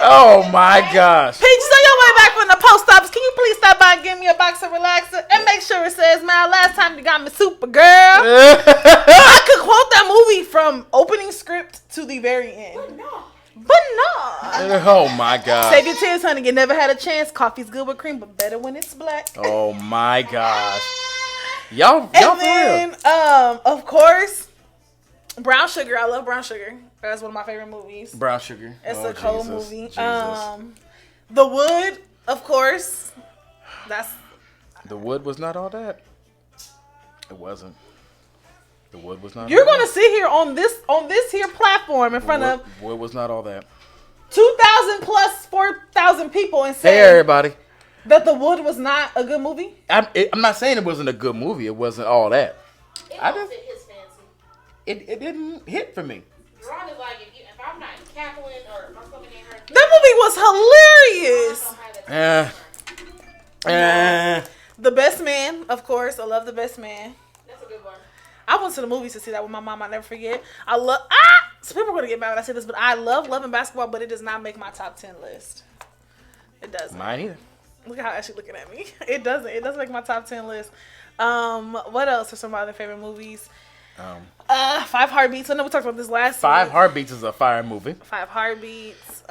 Oh my gosh. Peach, so your way back from the post office. Can you please stop by and give me a box of relaxer and make sure it says, "Man, last time you got me Supergirl." I could quote that movie from opening script to the very end. But no. Oh my gosh. Save your tears, honey. You never had a chance. Coffee's good with cream, but better when it's black. Oh my gosh. Y'all And for then, real. of course, Brown Sugar. I love Brown Sugar. That's one of my favorite movies. Brown Sugar. It's Oh, a cold Jesus. movie. Jesus. The Wood, of course. That's The Wood was not all that. It wasn't. The Wood was not. you're all gonna that. sit here on this here platform in front of Wood was not all that. 2,000 plus 4,000 people and Hey say everybody. that The Wood was not a good movie. I'm not saying it wasn't a good movie. It wasn't all that. It I don't just- fit his fancy. It didn't hit for me. Ron is like, if I'm not cackling or my stomach ain't hurt. That movie was hilarious. The Best Man, of course. I love The Best Man. That's a good one. I went to the movies to see that with my mom. I never forget. I love. So people are gonna get mad when I say this, but I love loving basketball, but it does not make my top 10 list. It doesn't. Mine either. Look at how Ashley looking at me. It doesn't. It doesn't make my top 10 list. What else are some of my other favorite movies? Five Heartbeats. I know we talked about this last Five week. Heartbeats is a fire movie. Five Heartbeats.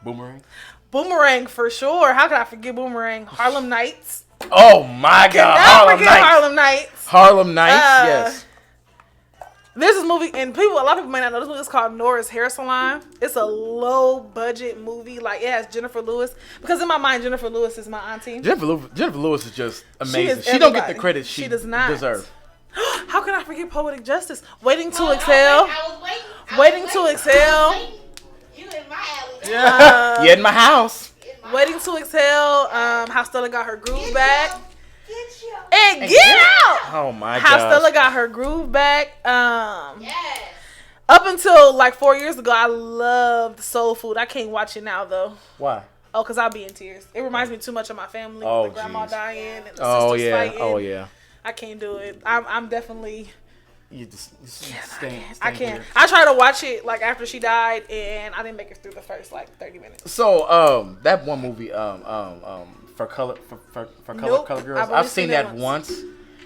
Boomerang. Boomerang for sure. How could I forget Boomerang? Harlem Nights. Oh my God! Cannot forget Harlem Nights. Harlem Nights. Yes. There's this movie, and a lot of people may not know this movie. It's called Nora's Hair Salon. It's a low budget movie. Like, it has Jennifer Lewis, because in my mind, Jennifer Lewis is my auntie. Jennifer Lewis is just amazing. She She don't get the credit she does not deserve. How can I forget Poetic Justice? Waiting to Exhale. I was waiting. Waiting to Exhale. You in my alley. Yeah. You in my house. Waiting to Exhale. How Stella got her groove back. Get you. And get out. Oh my God. How Stella got her groove back. Yes. Up until like 4 years ago, I loved Soul Food. I can't watch it now though. Why? Oh, because I'll be in tears. It reminds me too much of my family. Oh, with the grandma geez. dying and the Oh sisters yeah. fighting. Oh yeah. I can't do it. I'm definitely. You just stay. I can't. I tried to watch it like after she died, and I didn't make it through the first like 30 minutes. So that one movie for color Nope. color girls. I've only I've seen seen it that once,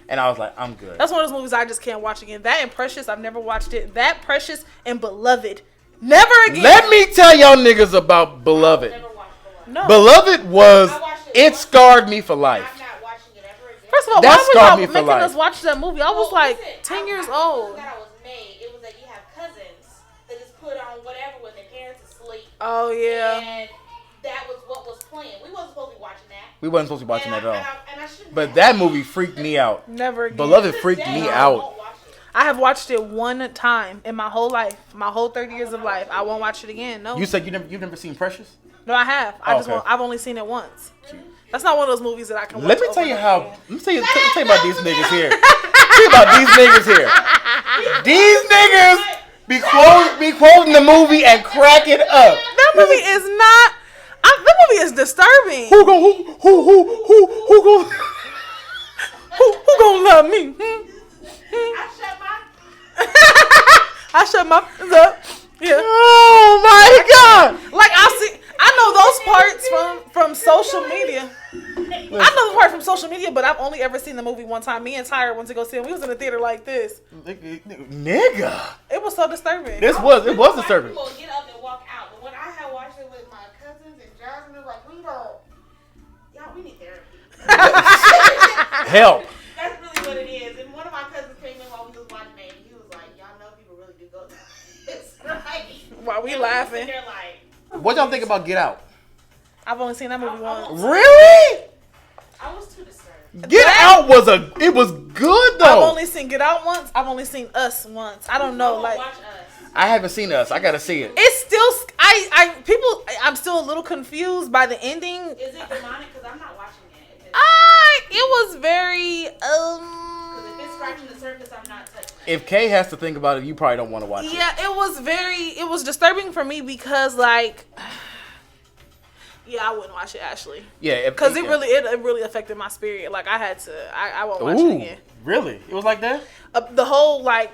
and I was like, I'm good. That's one of those movies I just can't watch again. That and Precious, I've never watched it. That, Precious, and Beloved, never again. Let me tell y'all niggas about Beloved. Never watched the one. No. Beloved was I watched it it once. scarred me for life. I'm not watching it ever again. First of all, That why scarred was me y'all for making life. us watch that movie? I was like 10 years old. That I was made. It was that you have cousins that just put on whatever when their parents asleep. Oh yeah. And that was what was playing. We wasn't supposed to be watching that. We wasn't supposed to be watching And that at all. and I shouldn't But have. that movie freaked me out. Never again. Beloved To freaked this me day, I out. won't watch it. I have watched it one time in my whole life, my whole 30 years of life. I won't watch it again. No. You said you've never seen Precious? No, I have. Okay. I've only seen it once. That's not one of those movies that I can watch. Let me tell over you and how. over again. Let me tell you about these niggas here. Tell you about these niggas here. These niggas be quoting the movie and crack it up. That movie is not. That movie is disturbing. Who Who gonna love me? I shut my. I shut my up. Yeah. Oh my God! Like I know those parts from social media. I know the part from social media, but I've only ever seen the movie one time. Me and Attire went to go see it. We was in the theater like this. Nigga, It was so disturbing. it was disturbing. People get up and walk out, but when I had watched it with my cousins and Jasmine, like we need therapy. Help. That's really what it is. And one of my cousins came in while we was watching it, and he was like, "Y'all know people really do go through this, right?" While we And laughing. They're like, What y'all think about Get Out? I've only seen that movie once. Really? I was too disturbed. Get Out it was good I've though. only seen Get Out once. I've only seen Us once. I don't know. Like Watch Us. I haven't seen Us. I gotta see it. it's still. I'm still a little confused by the ending. Is it demonic? Because I'm not watching it. It was very Because if it's scratching the surface, I'm not touching it. If Kay has to think about it, you probably don't want to watch it. yeah, it was disturbing for me because like yeah, I wouldn't watch it actually. Yeah, Because it really affected my spirit. Like I had to I won't watch it again. Really? It was like that? The whole like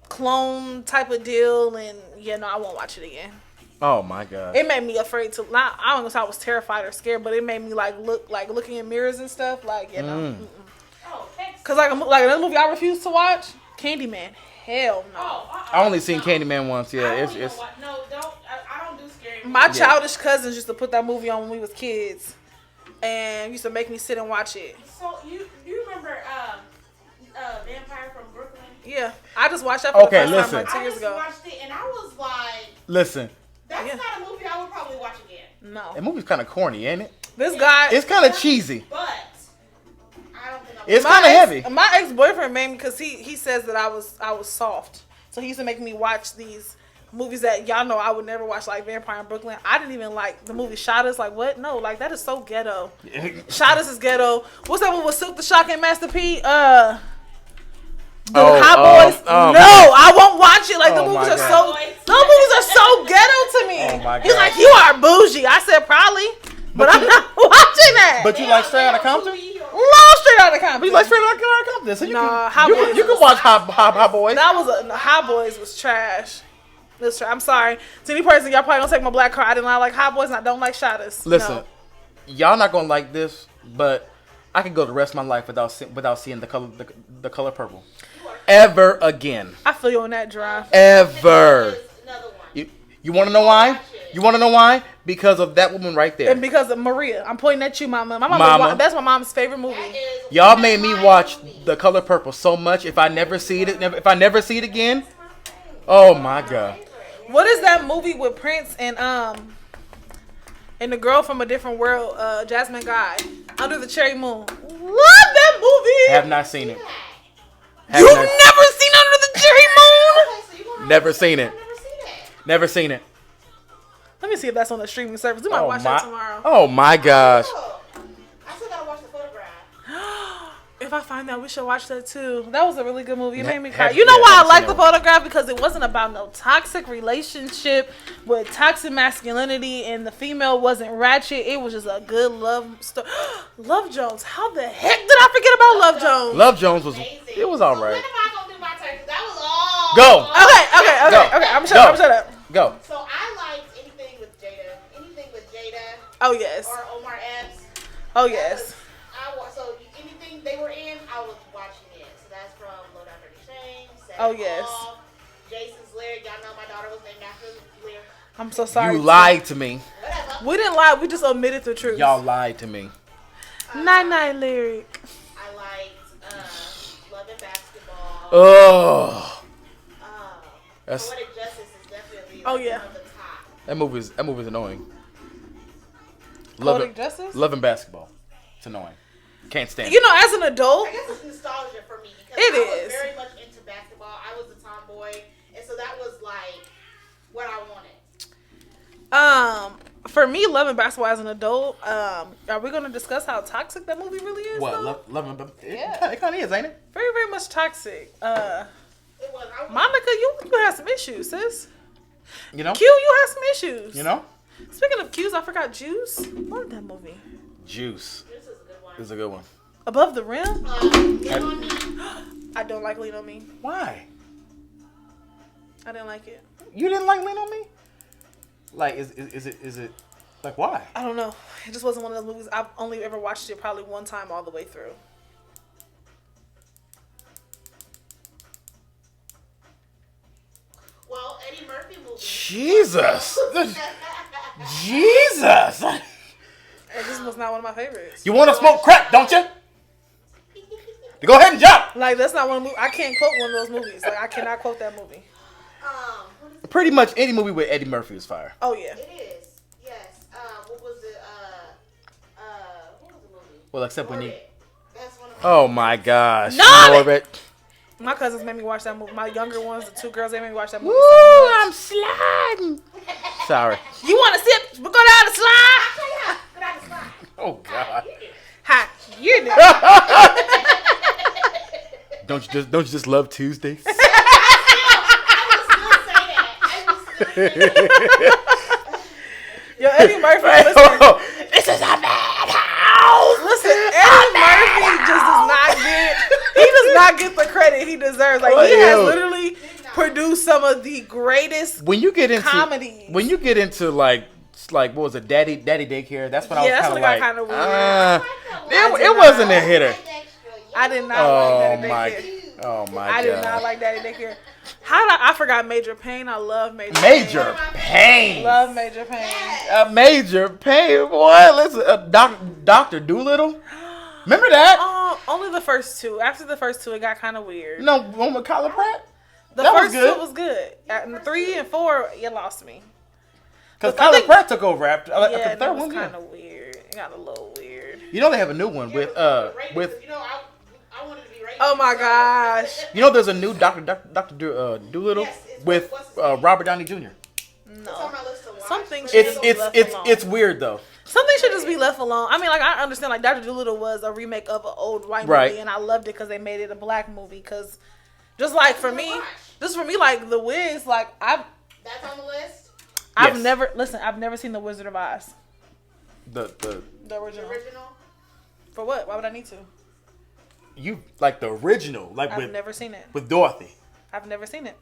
clone type of deal, and I won't watch it again. Oh my God. It made me afraid to not. I don't know if I was terrified or scared, but it made me looking in mirrors and stuff. Like Oh, thanks. because like another movie I refuse to watch, Candyman. Hell no. I only seen Candyman once. Yeah, I don't it's even no, don't. I don't do scary movies. My childish cousins used to put that movie on when we was kids, and used to make me sit and watch it. So you remember Vampire from Brooklyn? Yeah, I just watched that for Okay, the first time listen. like 2 I years just ago. watched it and I was like, listen. that's Yeah. not a movie I would probably watch again. No, That movie's kind of corny, ain't it? this guy. It's kind of cheesy. But I don't think I would. It's My kind of ex- heavy. My ex-boyfriend made me because he says that I was soft, so he used to make me watch these movies that y'all know I would never watch, like Vampire in Brooklyn. I didn't even like the movie Shot Us. Like what? No, like that is so ghetto. Shot Us is ghetto. What's that one with Silk the Shock and Master P? The Hot Boys. No, I won't watch it. Like the Oh movies my are God. those movies are so ghetto to me. Oh my He's God. like, you are bougie. I said probably, but I'm not watching that. But you like Straight Outta Compton? Love Straight Outta Compton. You like Straight Outta Compton? So you Nah, can Hot Boys you can was- watch Hot Boys. That was Hot Boys was trash. I'm sorry to any person. Y'all probably gonna take my black card. I didn't like Hot Boys, and I don't like Shot Us. Listen, No. y'all not gonna like this, but I could go the rest of my life without seeing the color purple. You are ever again. I feel you on that drive. Ever. Another one. You want to know why? You want to know why? Because of that woman right there. And because of Maria. I'm pointing at you, Mama. My that's my mom's favorite movie. Y'all made me watch The Color Purple so much. If I never see it again, oh my God. What is that movie with Prince and the girl from a different world, Jasmine Guy, Under the Cherry Moon? Love that movie. Have not seen it. You've never seen Under the Cherry Moon? Never seen it. Never seen it. Let me see if that's on the streaming service. We might watch that tomorrow. Oh my gosh. I still gotta watch The Photograph. If I find that, we should watch that too. That was a really good movie. It made me cry. You know why I like The Photograph? Because it wasn't about no toxic relationship with toxic masculinity, and the female wasn't ratchet. It was just a good love story. Love Jones. How the heck did I forget about Love Jones? Love Jones was all right. When am I gonna do my turn? That was all. Go. Okay. I'm shut up. Go. So I liked anything with Jada. Oh yes. Or Omar Epps. Oh yes. So anything they were in, I was watching it. So that's from Low Down Dirty Shame. Oh yes. Jason's lyric. Y'all know my daughter was named after the lyric. I'm so sorry. You lied to me. Whatever. We didn't lie. We just omitted the truth. Y'all lied to me. Night lyric. I liked Love and Basketball. Oh. That's. Poetic Justice is definitely Oh yeah. on the top. That movie's annoying. Poetic Justice? Love and Basketball. It's annoying. Can't stand it. You know, as an adult, I guess it's nostalgia for me because It I is. was very much into basketball. I was a tomboy, and so that was like what I wanted. for me, Love and Basketball as an adult, are we going to discuss how toxic that movie really is? What? though? Love and Basketball? Yeah. It kind of is, ain't it? Very, very much toxic. It was. Monica, you have some issues, sis. You know? Q, you have some issues. You know? Speaking of Q's, I forgot Juice. Love that movie. Juice. This is a good one. This is a good one. Above the Rim? Lean on Me. I don't like Lean on Me. Why? I didn't like it. You didn't like Lean on Me? Like, is it like why? I don't know. It just wasn't one of those movies. I've only ever watched it probably one time all the way through. Well, Eddie Murphy movie. Jesus. Jesus. It just was not one of my favorites. You want to smoke crack, don't you? Go ahead and jump. Like, that's not one of the movies. I can't quote one of those movies. Like, I cannot quote that movie. What is Pretty much any movie with Eddie Murphy is fire. Oh, yeah. It is. Yes. What was it? What was the movie? Well, except when you... Orbit. That's one of my Oh, my gosh. No! Orbit. My cousins made me watch that movie. My younger ones, the two girls, they made me watch that movie. Woo, so much. I'm sliding. Sorry. You want to sip? We'll go down the slide. Get out the spot. Oh, God. Hi, you know. Don't you just love Tuesdays? I will still say that. Yo, Eddie Murphy, listen. This is a madhouse. Listen, Eddie Murphy just does not get the credit he deserves. Like, he has literally produced some of the greatest When you get into comedies. When you get into like what was it, Daddy Daycare? That's when I was that's kind of when it like, got kinda weird. it wasn't a hitter. I did not Oh like Daddy my, Daycare. oh my I did not God. like Daddy Daycare. I forgot Major Payne. I love Major Major Payne. Pain. Love Major Payne. Major Pain, boy. Listen, Dr. Doolittle. Remember that? Only the first two. After the first two, it got kind of weird. No, one with Kyla Pratt. The that was first good. two was good. And 3 and 4, you lost me. Because But I Kyla think- Pratt took over after Yeah, the that third was one. Yeah. kind of weird. It got a little weird. You know they have a new one with You know, I wanted to be rated. Oh my gosh. you know there's a new Dr. Doolittle Yes, it's with what's his name? Robert Downey Jr. It's on No. my list to watch. Something but should it's- be left alone. It's weird though. Something should just be left alone. I mean, like, I understand, like, Dr. Doolittle was a remake of an old white Right. movie, and I loved it because they made it a black movie. Because, just like for me, like, The Wiz, like, That's on the list. I've Yes. never seen The Wizard of Oz. The The The original. original. For what? Why would I need to? you like the original, like I've never seen it. with Dorothy. I've never seen it.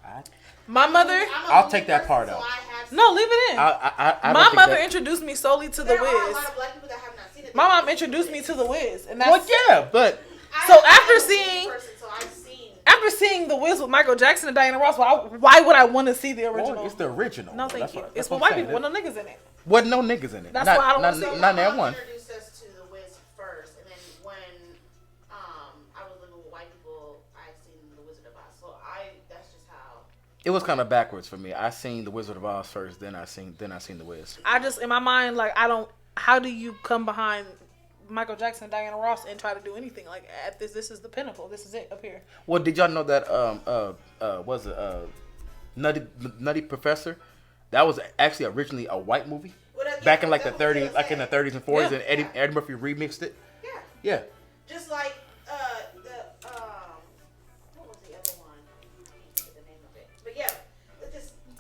I, My mother, I'll take that part out. no, leave it in. I don't My think mother that- introduced me solely to The There are a lot Wiz. of black people that have not seen it. My mom introduced me to The Wiz, and that's Well, yeah, but So after seeing- so I've seen seeing The Wiz with Michael Jackson and Diana Ross. Why would I want to see the original? Well, it's the original. No, thank That's you. what- It's that's with what white I'm people saying. with no niggas in it. Wasn't no niggas in it. That's why I don't wanna see it. Not that one. Introduced us to the Wiz first, and then when I was living with white people, I seen the Wizard of Oz. So that's just how. It was kind of backwards for me. I seen the Wizard of Oz first, then I seen the Wiz. I just in my mind like I don't. How do you come behind Michael Jackson and Diana Ross and try to do anything like at this? This is the pinnacle. This is it up here. Well, did y'all know that was it Nutty Professor? That was actually originally a white movie back in like the 30s, like in the 30s and 40s, and Eddie Murphy remixed it. Yeah. Yeah. Just like what was the other one? I can't think of the name of it. But yeah, it's just when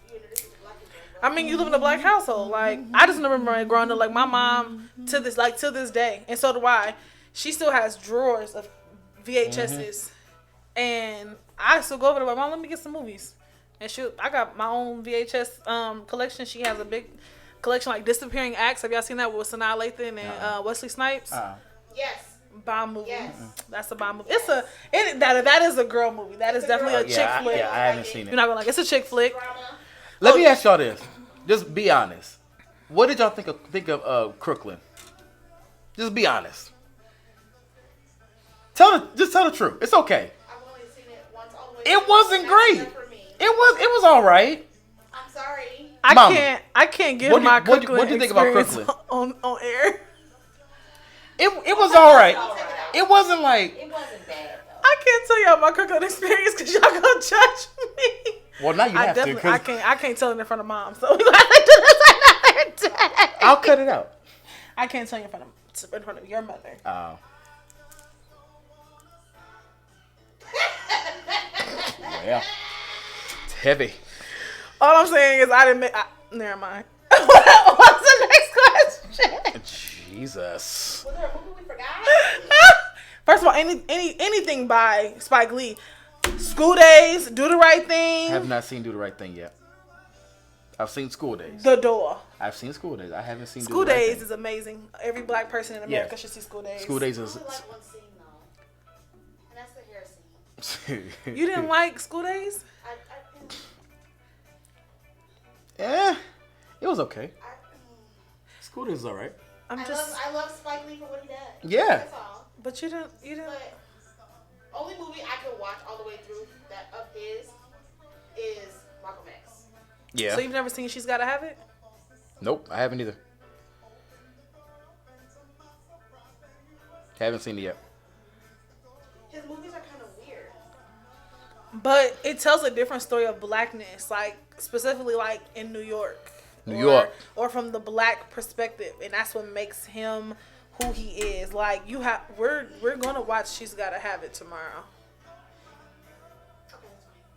you introduce it to black people. I mean, you live in a black household. Like I just remember growing up. Like my mom to this day, and so do I. She still has drawers of VHSs, and I still go over to my mom. Let me get some movies, and I got my own VHS collection. She has a big collection like Disappearing Acts. Have y'all seen that with Sanaa Lathan and Wesley Snipes? Yes. Bomb movie. Yes. That's a bomb movie. That is a girl movie. That is definitely a chick flick. Yeah, I haven't seen You're it. not gonna like it. It's a chick flick. Drama. Let me ask y'all this. Just be honest. What did y'all think of Crooklyn? Just be honest. Just tell the truth. It's okay. I've only seen it once all the way. It wasn't great. That's enough for me. It was all right. I'm sorry. Mama, I can't give what my do you Crooklyn think about experience Crooklyn? on air. It was all right. I'll take it out. It wasn't like. It wasn't bad though. I can't tell y'all my Crooklyn experience because y'all gonna judge me. Well, now you have to. I 'Cause can't tell it in front of mom. So we gonna have to do this another day. I'll cut it out. I can't tell you in front of your mother. Oh. Yeah. It's heavy. All I'm saying is I didn't make. Never mind. What's the next question? Jesus. Was there a movie we forgot? First of all, anything by Spike Lee, School Days, Do the Right I Thing, have not seen Do the Right Thing yet. I've seen School Days. The Door. I've seen School Days. I haven't seen School Do the Right Days is amazing. Every black person in America Yes. should see School Days. School Days I is. only like one scene though, and that's the hair scene. You didn't like School Days? Yeah, it was okay. School Days is all right. I love Spike Lee for what he does. Yeah. That's all. But you didn't. But only movie I could watch all the way through that of his is Malcolm X. Yeah. So you've never seen She's Gotta Have It? Nope, I haven't either. Haven't seen it yet. His movies are kind of weird. But it tells a different story of blackness, like specifically like in New York. Or from the black perspective, and that's what makes him who he is. Like we're gonna watch She's Gotta Have It tomorrow.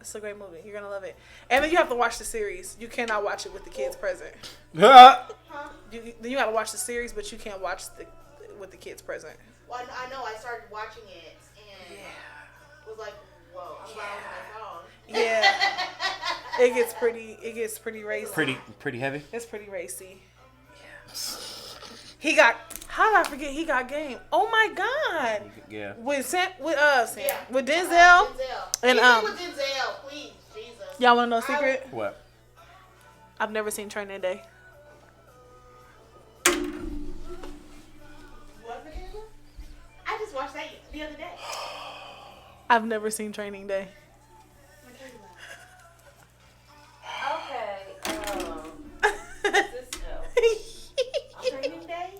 It's a great movie. You're gonna love it. And then you have to watch the series. You cannot watch it with the kids present. You gotta watch the series, but you can't watch with the kids present. Well, I know I started watching it and was like, whoa, I'm glad I was on my phone. Yeah. It gets pretty racy. Pretty heavy. It's pretty racy. Yeah. How did I forget he got game? Oh my God. Yeah. With Denzel. Denzel. And with Denzel, please, Jesus. Y'all wanna know a secret? What? I've never seen Training Day. What? I just watched that the other day. I've never seen Training Day. Okay. Training Day?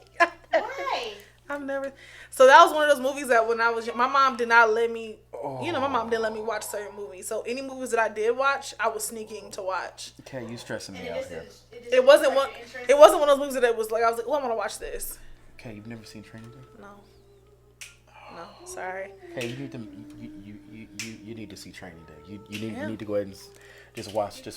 Why? I've never. So that was one of those movies that when I was young, my mom did not let me. My mom didn't let me watch certain movies. So any movies that I did watch, I was sneaking to watch. Okay, you stressing me out here. It wasn't one. It wasn't one of those movies that was like I was like, oh, I want to watch this. Okay, you've never seen Training Day? No, sorry. Hey, you need to you need to see Training Day. You need to go ahead and just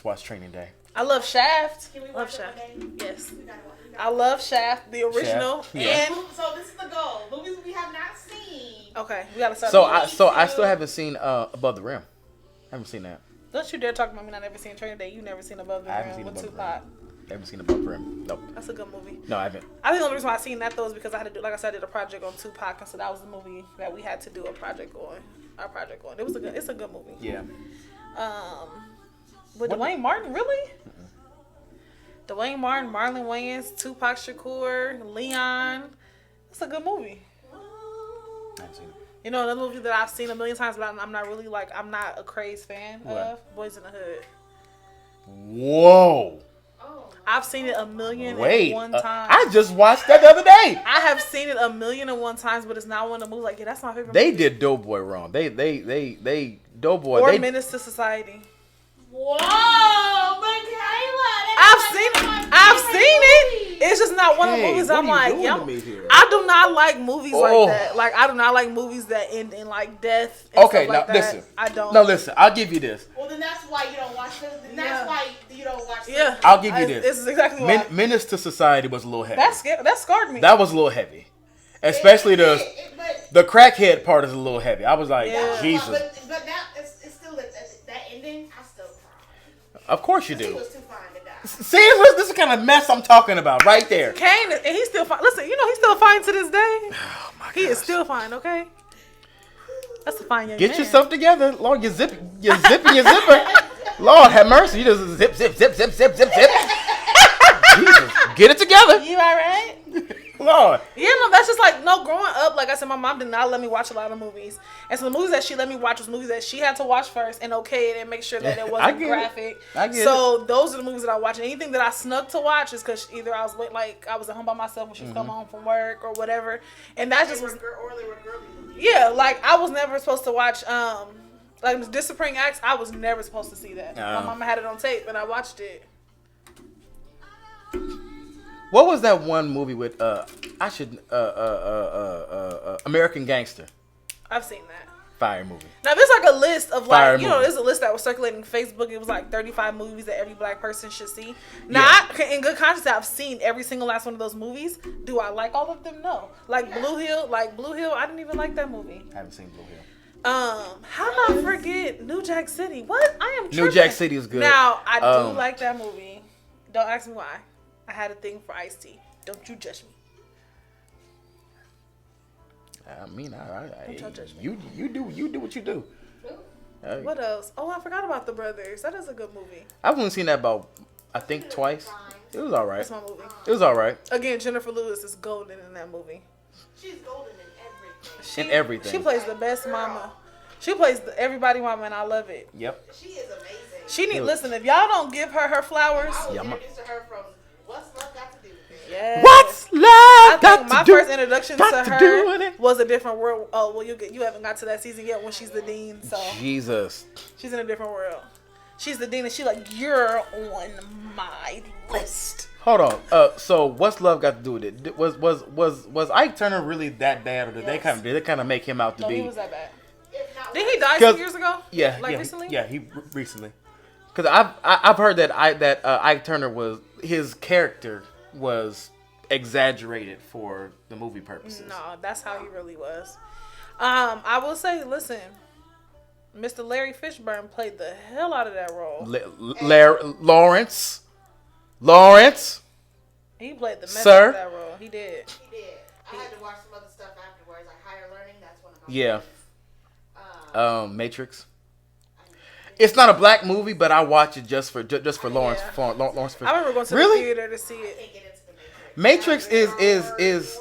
watch Training Day. I love Shaft. Can we Love watch it Shaft. one day? Yes. We gotta watch it. I love Shaft, the original. Shaft, yeah. And So this is the goal. Movies we have not seen. okay, we gotta start. So I still haven't seen Above the Rim. I haven't seen that. Don't you dare talk about me not ever seen Training Day. You never seen Above the I haven't Rim seen with Above the Tupac. Haven't seen Above Rim. Nope. That's a good movie. No, I haven't. I think the only reason why I seen that though is because I had to do, like I said, I did a project on Tupac, and so that was the movie that we had to do a project on. Our project on. It's a good movie. Yeah. With Dwayne Martin, really? Dwayne Martin, Marlon Wayans, Tupac Shakur, Leon. It's a good movie. I haven't seen it. You know, another movie that I've seen a million times, but I'm not really like, I'm not a crazy fan of Boys in the Hood. Whoa. I've seen it a million Wait. and one times. I just watched that the other day. I have seen it a million and one times, but it's not one of the movies like, yeah, that's my favorite They movie. did Doughboy wrong. They Doughboy. Or They Menace to Society. Whoa, but Kayla, I've seen it. It's just not one of the Hey, movies what I'm are you like, doing yo. to me here? I do not like movies Oh. like that. Like, I do not like movies that end in like death. And Okay, stuff like now that. listen. I don't. No, listen. I'll give you this. Well, then that's why you don't watch this. Then that's Yeah. why you don't watch this. Yeah, I'll give you this. This is exactly why. Menace to Society was a little heavy. That scarred me. That was a little heavy, especially But the crackhead part is a little heavy. I was like, Yeah. Jesus. But now it's still that ending. I still cried. Of course you He do. was too fine to die. See, this is the kind of mess I'm talking about right there. Kane, and he's still fine. Listen, you know he's still fine to this day. Oh my He is gosh. still fine. Okay, that's a fine young Get man. yourself together, Lord. You're zipping your zipper. Lord have mercy. You just zip. Jesus, get it together, You all right? Lord. Yeah, no, that's just like, no, growing up, like I said, my mom did not let me watch a lot of movies. And so the movies that she let me watch was movies that she had to watch first and okay it and make sure that it I wasn't get it. graphic. I get so those are the movies that I watch. And anything that I snuck to watch is because either I was I was at home by myself when she was coming home from work or whatever. And that just was, Or they were girly movies. yeah, like I was never supposed to watch, like Disappearing Acts, I was never supposed to see that. My mama had it on tape and I watched it. What was that one movie with American Gangster? I've seen that. Fire movie. Now there's like a list of Fire like, you know, movie. there's a list that was circulating Facebook. It was like 35 movies that every black person should see. Now, I, in good conscience, I've seen every single last one of those movies. Do I like all of them? No. Like Blue Hill, I didn't even like that movie. I haven't seen Blue Hill. How did I forget New Jack City? What? I am tripping. New Jack City is good. Now, I do like that movie. Don't ask me why. I had a thing for Ice-T. Don't you judge me. I mean, Don't judge me. you do what you do. What else? Oh, I forgot about The Brothers. That is a good movie. I've only seen that about, I think, twice. It was alright. That's my movie. It was alright. Again, Jennifer Lewis is golden in that movie. She's golden in everything. In everything. She plays the best mama. She plays everybody mama, and I love it. Yep. She is amazing. She need listen. If y'all don't give her flowers, I was Yeah, introduced to her from What's Love Got to Do with It. yeah. What's love I got think to my do? first introduction got to to do with her it? was A Different World. Oh well, you haven't got to that season yet when she's the dean. So Jesus. she's in a different world. She's the dean, and she like, you're on my list. Hold on. So what's love got to do with it? Was Ike Turner really that bad, or did they kind of make him out to No, be? he was that bad. If not Did he die 'Cause- some years ago? Yeah, like yeah, recently. Yeah, he recently. Because I've heard that Ike Turner was, his character was exaggerated for the movie purposes. No, that's how he really was. I will say, listen, Mr. Larry Fishburne played the hell out of that role. Lawrence. He played the mess Sir? out of that role. He did. He did. I had to watch some other stuff afterwards, like Higher Learning. That's one of my Yeah. favorites. Matrix. It's not a black movie, but I watch it just for Lawrence. Yeah. For Lawrence Fishburne. I remember going to Really? the theater to see it. Can't get into the Matrix. Matrix is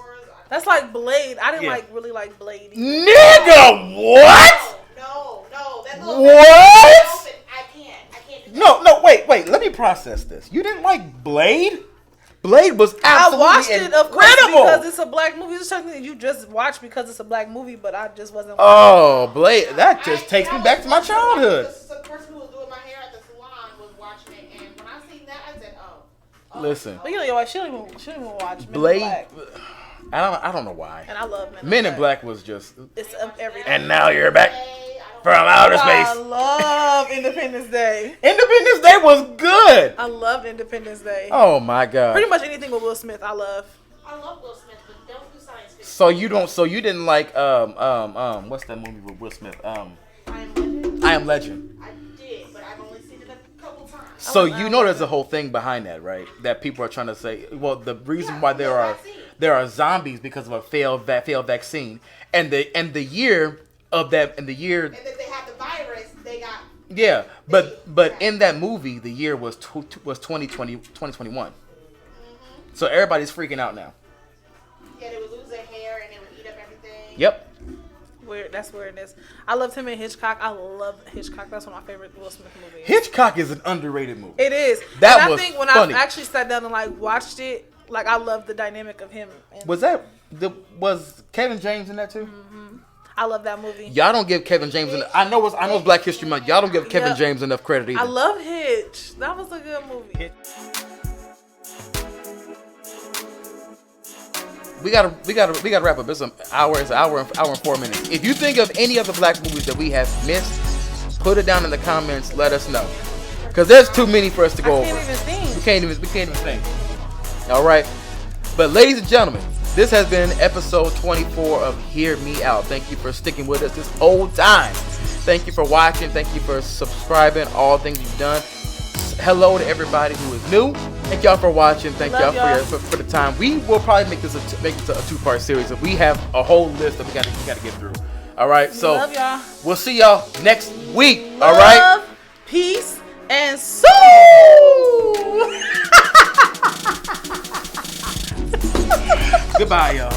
That's like Blade. I didn't Yeah. really like Blade. nigga. What? No. That What? I can't do No. Wait. Let me process this. You didn't like Blade? Blade was I absolutely watched it, of course, incredible. because it's a black movie. It's something that you just watch because it's a black movie, but I just wasn't. Oh, Blade! That just takes me back to my childhood. The person who was doing my hair at the salon was watching it, and when I seen that, I said, "Oh." Listen, But you know, your wife, she don't even watch Men in Blade. Black. I don't know why. And I love Men in Black was just. It's everything. And now you're back Hey, I don't from outer I space. love Independence Day. Independence Day was good. I love Independence Day. Oh my god. Pretty much anything with Will Smith, I love. I love Will Smith, but don't do science fiction. So you didn't like what's that movie with Will Smith? I Am Legend. I Am Legend. I did, but I've only seen it a couple times. So you know there's a whole thing behind that, right? That people are trying to say, well, the reason why there are zombies because of a failed vaccine, and the year of that, and the year. And that they have the virus, they got. Yeah, but in that movie, the year was 2021. Mm-hmm. So everybody's freaking out now. Yeah, they would lose their hair and they would eat up everything. Yep. Weird. That's weirdness. I loved him in Hitchcock. I love Hitchcock. That's one of my favorite Will Smith movies. Hitchcock is an underrated movie. It is. That and was I think when funny. I actually sat down and like watched it, like I loved the dynamic of him. And Was Kevin James in that too? Mm-hmm. I love that movie. Y'all don't give Kevin James I know it's Black History Month. Y'all don't give Kevin James enough credit either. I love Hitch. That was a good movie. We gotta wrap up. It's an hour and 4 minutes. If you think of any other Black movies that we have missed, put it down in the comments. Let us know, because there's too many for us to go over. We can't even think. All right, but ladies and gentlemen, this has been episode 24 of Hear Me Out. Thank you for sticking with us this whole time. Thank you for watching. Thank you for subscribing. All things you've done. Hello to everybody who is new. Thank y'all for watching. Thank y'all for the time. We will probably make this a 2-part series. We have a whole list that we gotta get through. All right, so love y'all. We'll see y'all next week. Love, all right. Peace and soul. Goodbye, y'all.